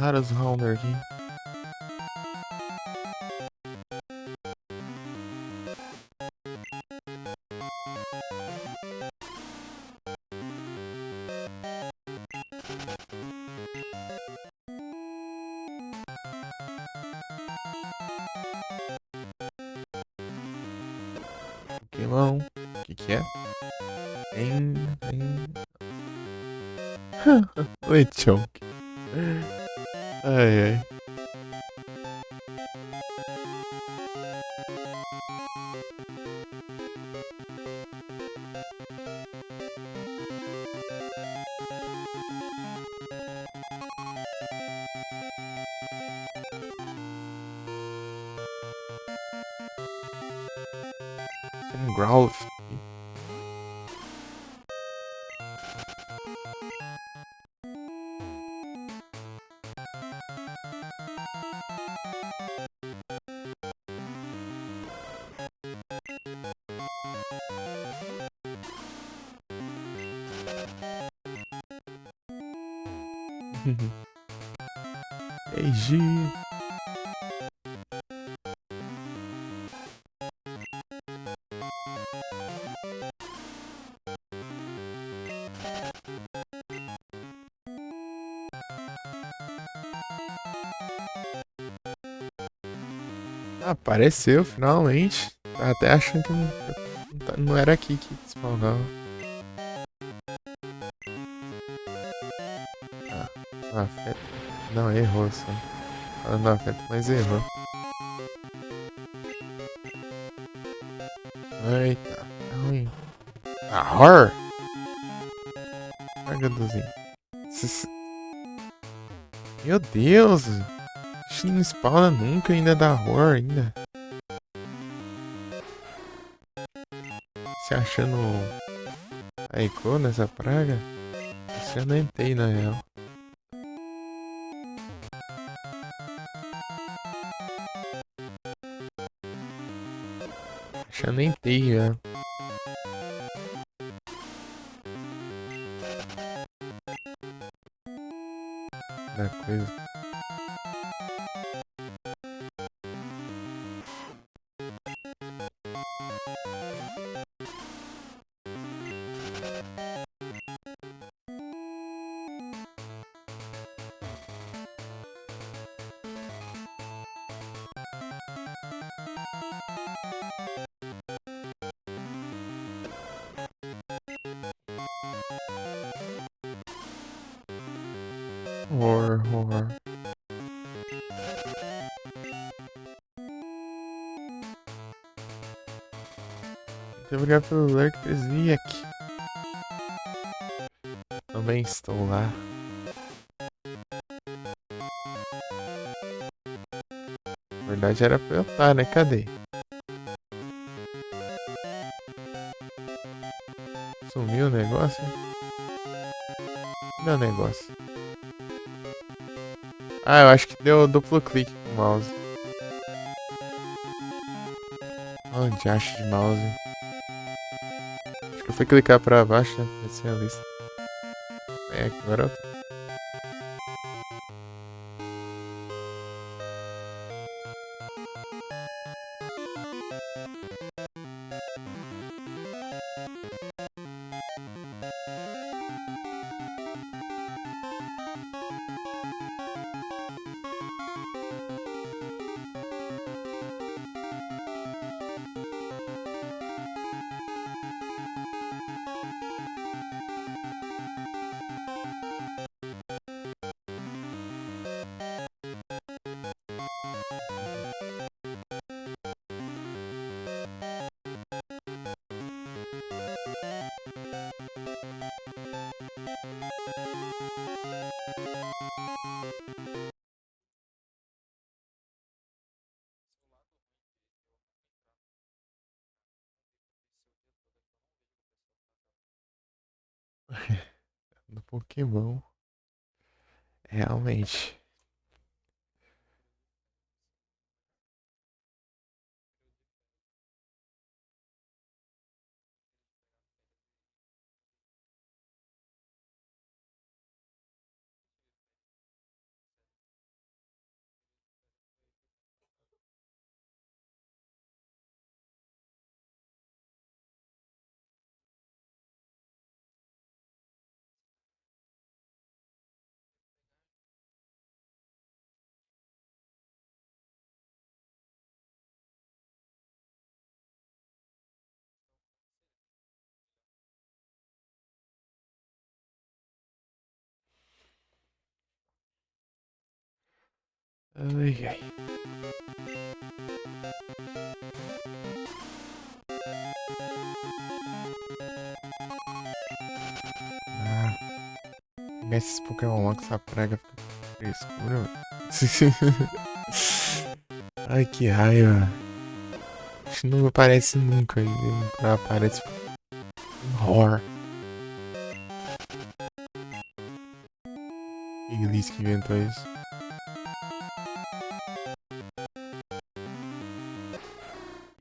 Raros Rounder aqui. Pokémon. O que é? Tem. Lechonk. Ai, ai. Growlithe. Eiji. Apareceu finalmente. Tava até achando que não era aqui que spawnava. Afeta. Não, errou só. Falando afeta, mas errou. Eita, tá ruim. Horror! Ai, Gaduzinho. Meu Deus! Acho que não spawna nunca, ainda dá horror ainda. Se achando Aiko nessa praga? Isso eu não entrei na real. Já nem tem já. Da coisa. Horror. Muito obrigado pelo lurk, Presviak. Também estou lá. Na verdade era pra eu estar, né? Cadê? Sumiu o negócio? Cadê o negócio? Ah, eu acho que deu duplo clique com o mouse. Onde acho de mouse? Acho que eu fui clicar pra baixo, né? Descer a lista. É, agora eu... Pokémon. Realmente. Ai, ai. Ah, pegar esses Pokémon lá com essa praga fica frescura, mano. Ai, que raiva. Isso não aparece nunca. Nunca aparece um horror. Iglis que inventou isso.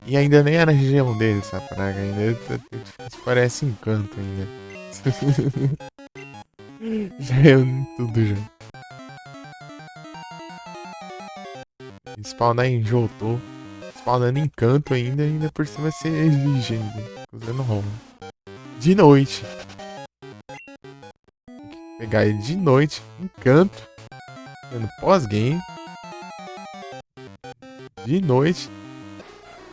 E ainda nem era a região dele, essa praga ainda. Isso parece encanto ainda. Já é tudo já. Spawnar em Jotô. Spawnando em canto ainda por cima ser exige ainda. Usando ROM. De noite. Pegar ele de noite, em canto. Tendo pós-game. De noite.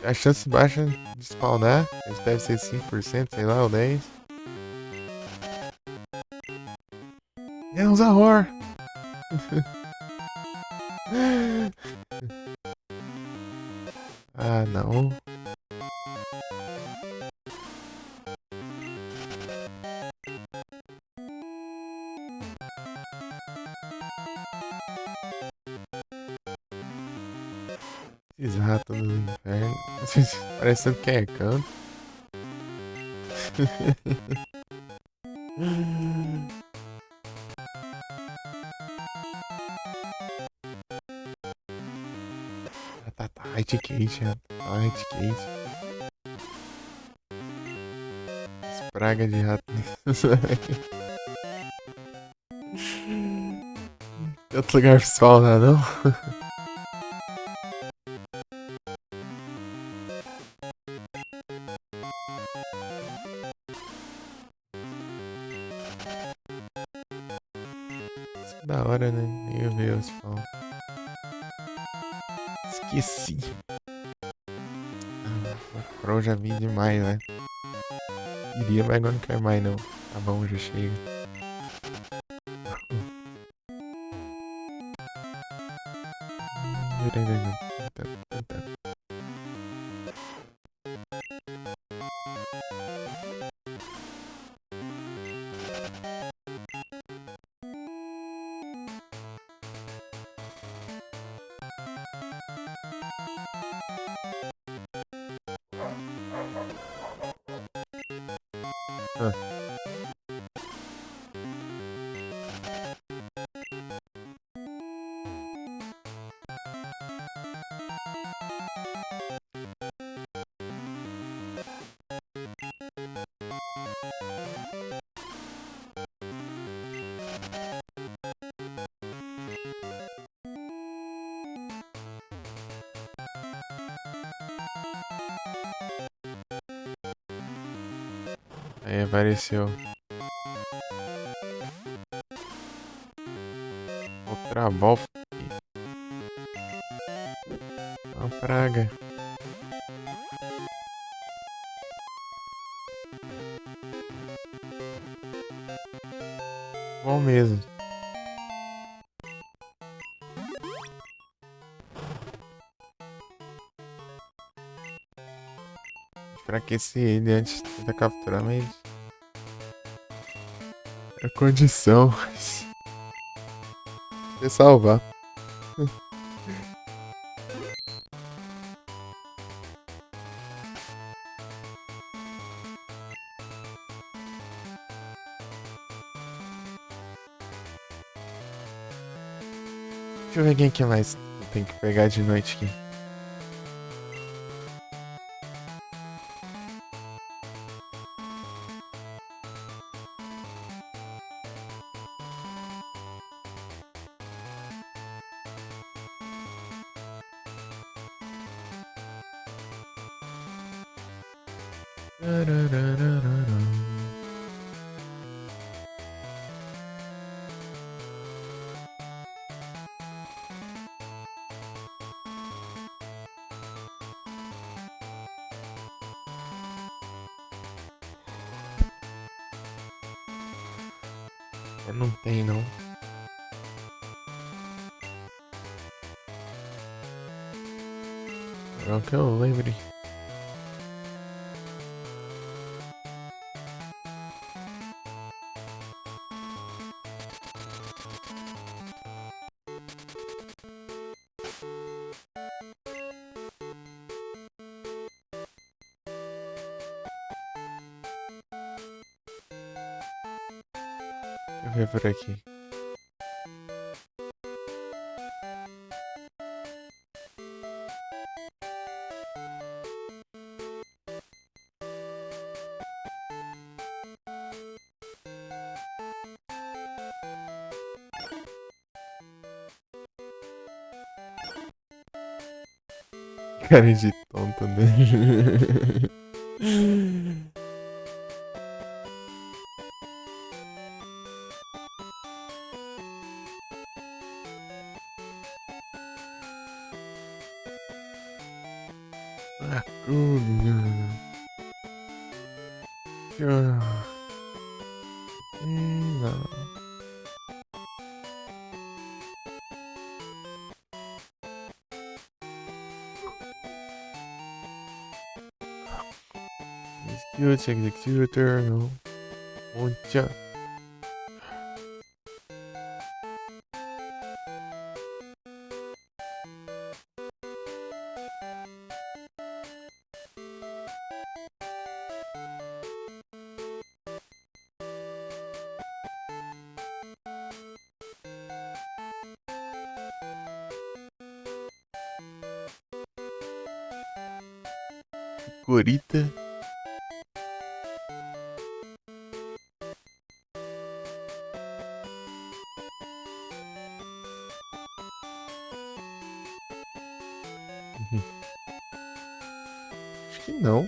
A chance baixa de spawnar. Deve ser 5%, sei lá, ou 10%. É um Zahor. Ah, não. Esses ratos do inferno. Parecendo que é canto. Tá, Hide Cage, Hide Cage. Praga de rato. Tem outro lugar pra spawnar, não? Isso é da hora, né? Nem eu ver o spawn. Esqueci. O Crow já vi demais, né? Iria, mas agora não quero mais, não. Tá bom, já chega. Ah, aí apareceu outra volta. Uma praga. Bom mesmo. Enfraquecer ele antes de tentar capturar, mas é condição de salvar. Deixa eu ver quem que mais tem que pegar de noite aqui. Não tem, não. Não que eu lembre. Deixa eu ver por aqui. Cara de tonto, né? Agulha. Não. Execute, executor, não. Onde? Gorita. Acho que não.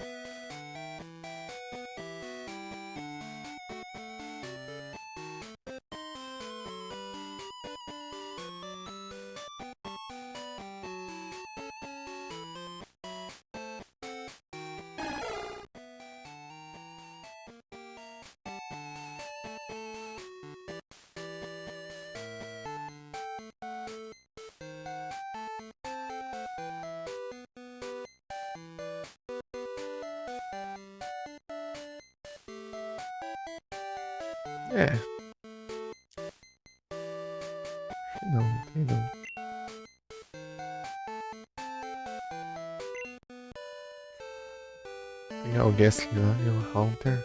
É. Acho que não, não tem não. Pegar o Ghastly lá e o Haunter.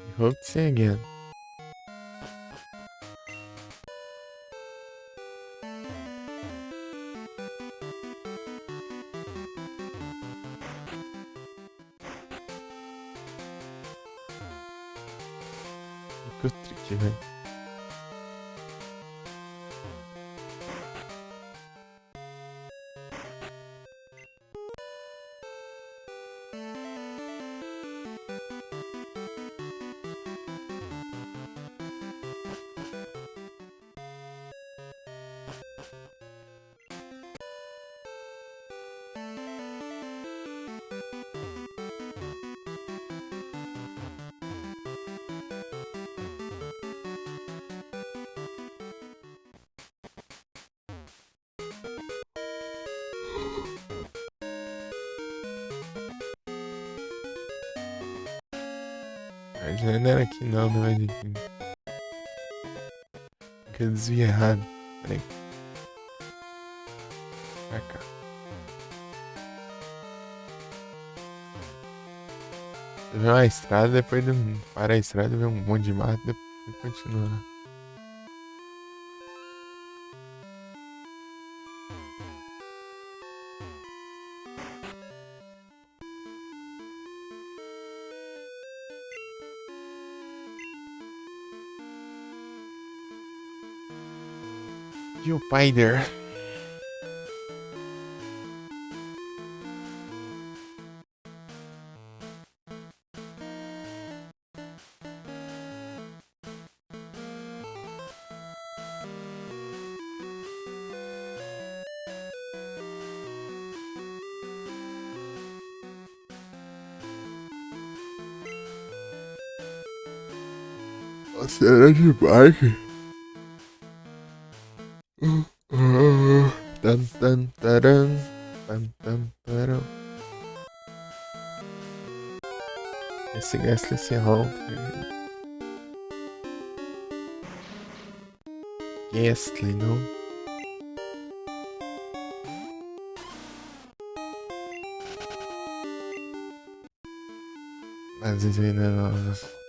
E hope to see again. Que trick, velho. Já não era aqui não, né? Mas enfim. Que eu desviei errado. Peraí. Pra cá. Você vê uma estrada, depois para a estrada, vê um monte de mato, depois continua. E o Spider? Você era de bike? Tan, tan, taran, tan, tan, taran. Esse Gastly se rompe. Gastly, não? Mas isso ainda não.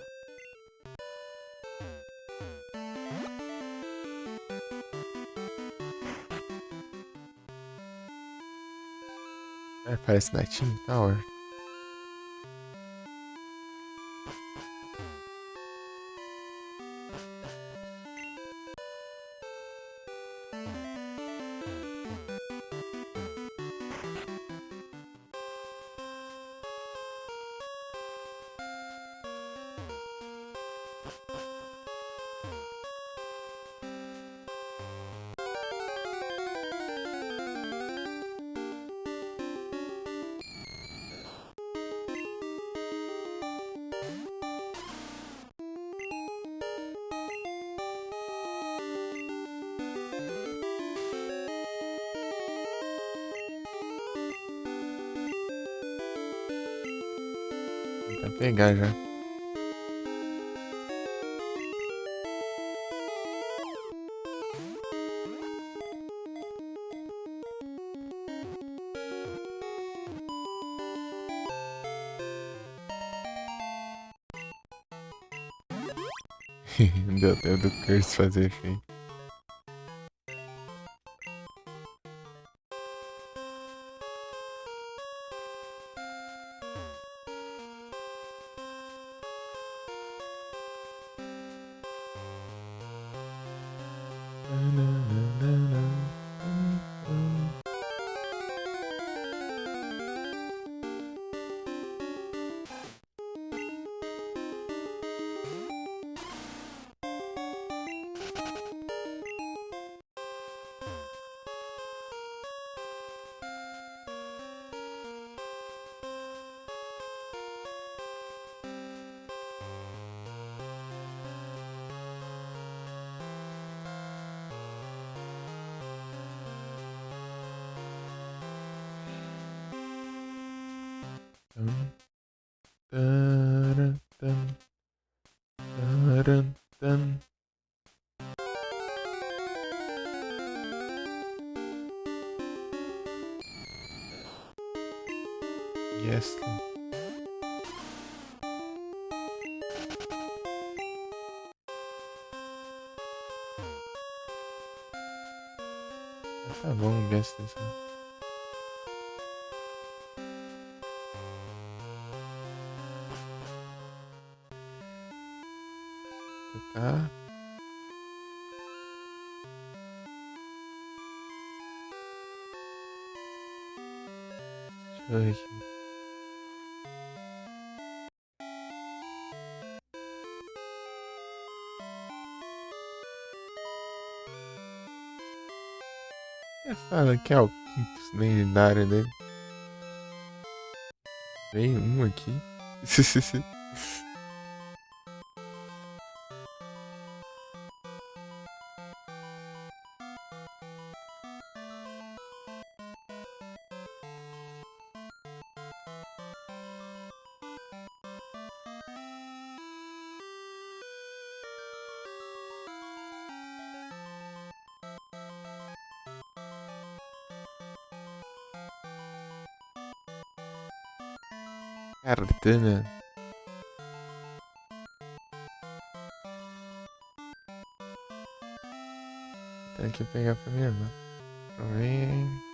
É, parece na Team Tower. Tentar pegar já. Deu tempo do Curse fazer efeito. Taran, tan, taran, tan. Gastly. Tá bom, Gastly. Tá. Deixa eu ver aqui. Essa aqui é o quinto lendário dele. Vem um aqui. Cartana. Tem que pegar primeiro, né? Pra ver.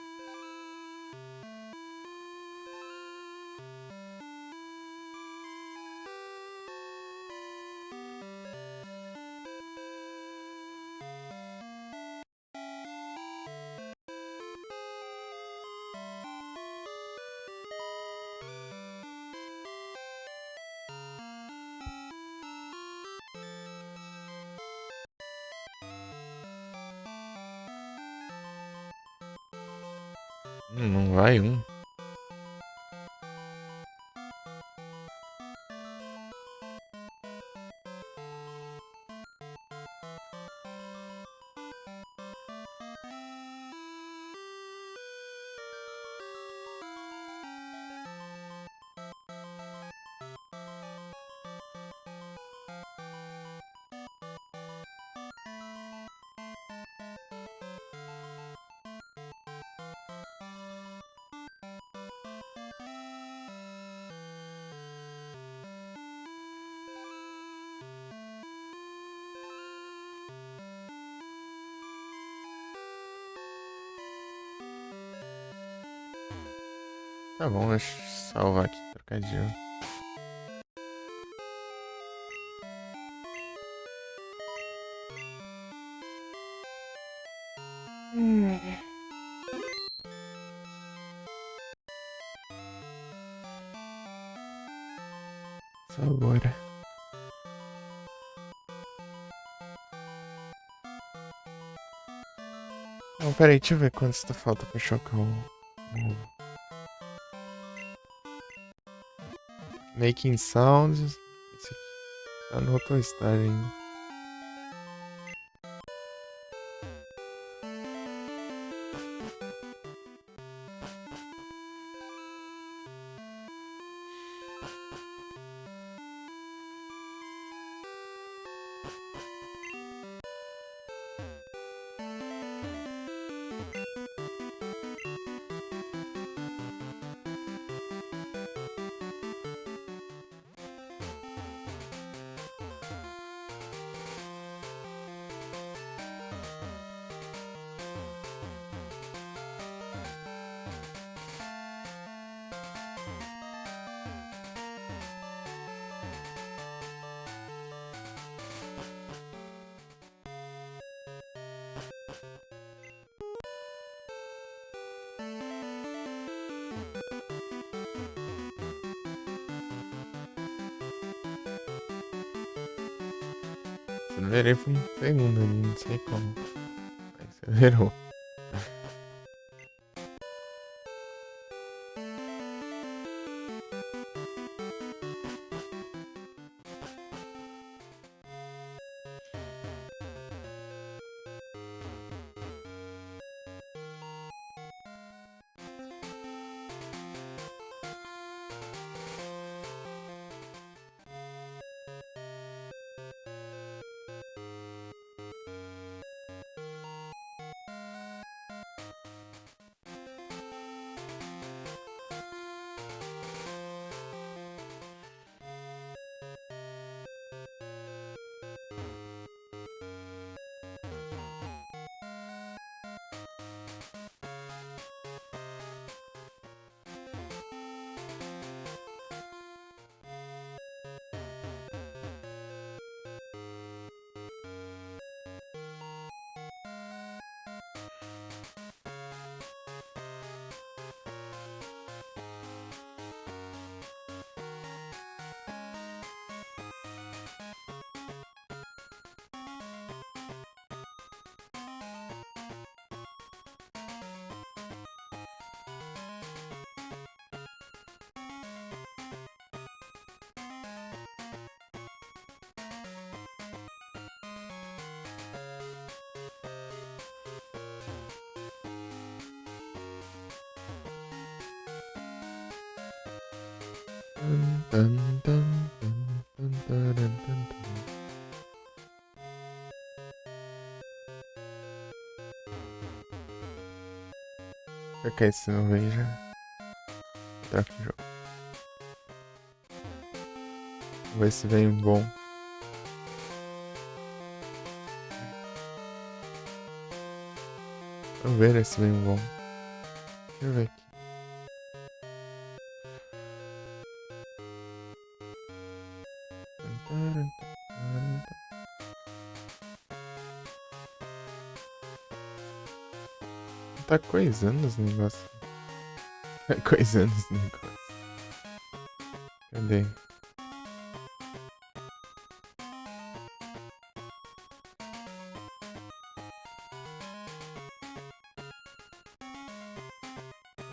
Não vai um. Tá bom, deixa eu salvar aqui, trocadinho. Só bora. Não, peraí, deixa eu ver quantos tá falta pra chocar o Making Sounds. Esse aqui tá no outro estágio ainda. Acelerei por um segundo ali, não sei como. Acelerou. Dun, dun, dun, dun, dun, dun, dun, dun. Ok, se não vejo, troca o jogo. ver se vem um bom. Vamos ver se vem um bom. Deixa eu ver aqui. Tá coisando os negócios. Tá coisando os negócios. Cadê?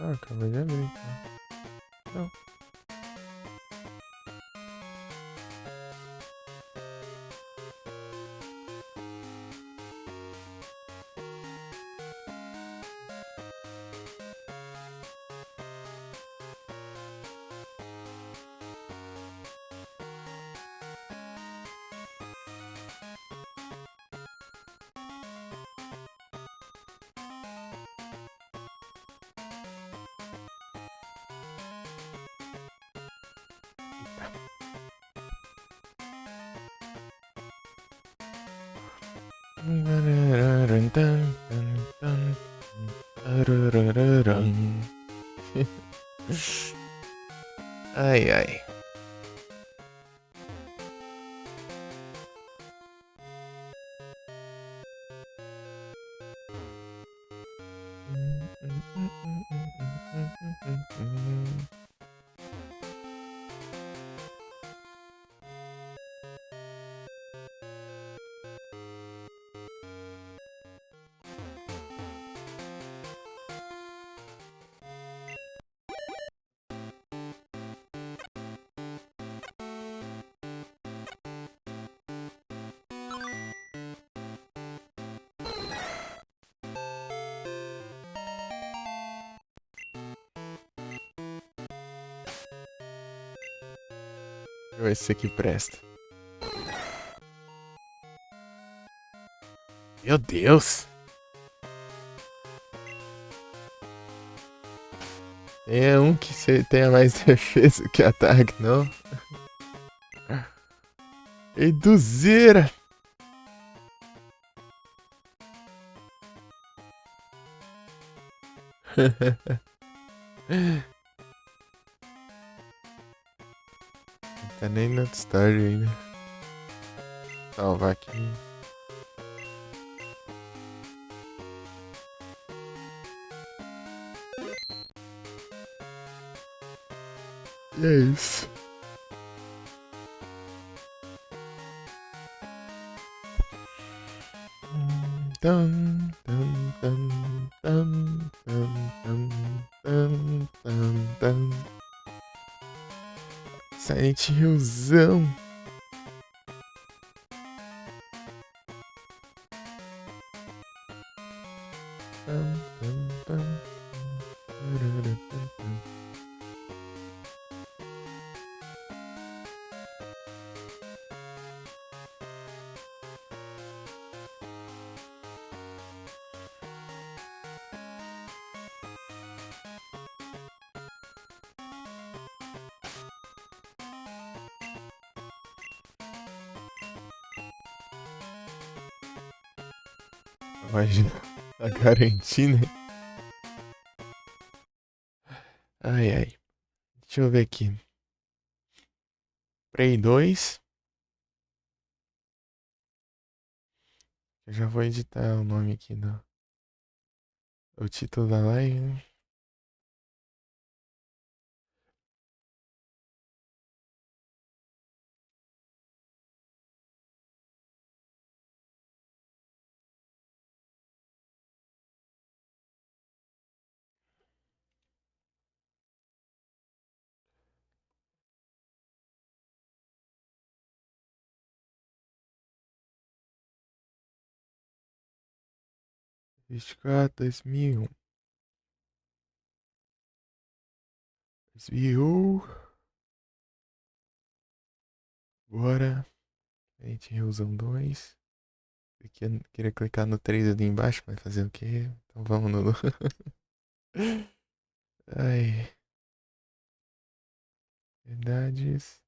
Ah, acabei de abrir. Não. Ai, ai. Esse aqui presta. Meu Deus! Tem um que tenha mais defesa que ataque, não? Reduzir! Não tá nem no story ainda. Salvar aqui. E é isso. Tam, tam, tam, tam, tam, tam, tam, tam. Silent Hillzão. Tam, tam, tam. Tarara, tam, tam. Imagina a garantir, né? Ai, ai. Deixa eu ver aqui. Prey 2. Eu já vou editar o nome aqui o título da live, né? Escada 2001. Desviou. Bora. A gente reusam 2. Queria clicar no 3 ali embaixo, mas fazer o quê? Então vamos no. Ai. Verdades.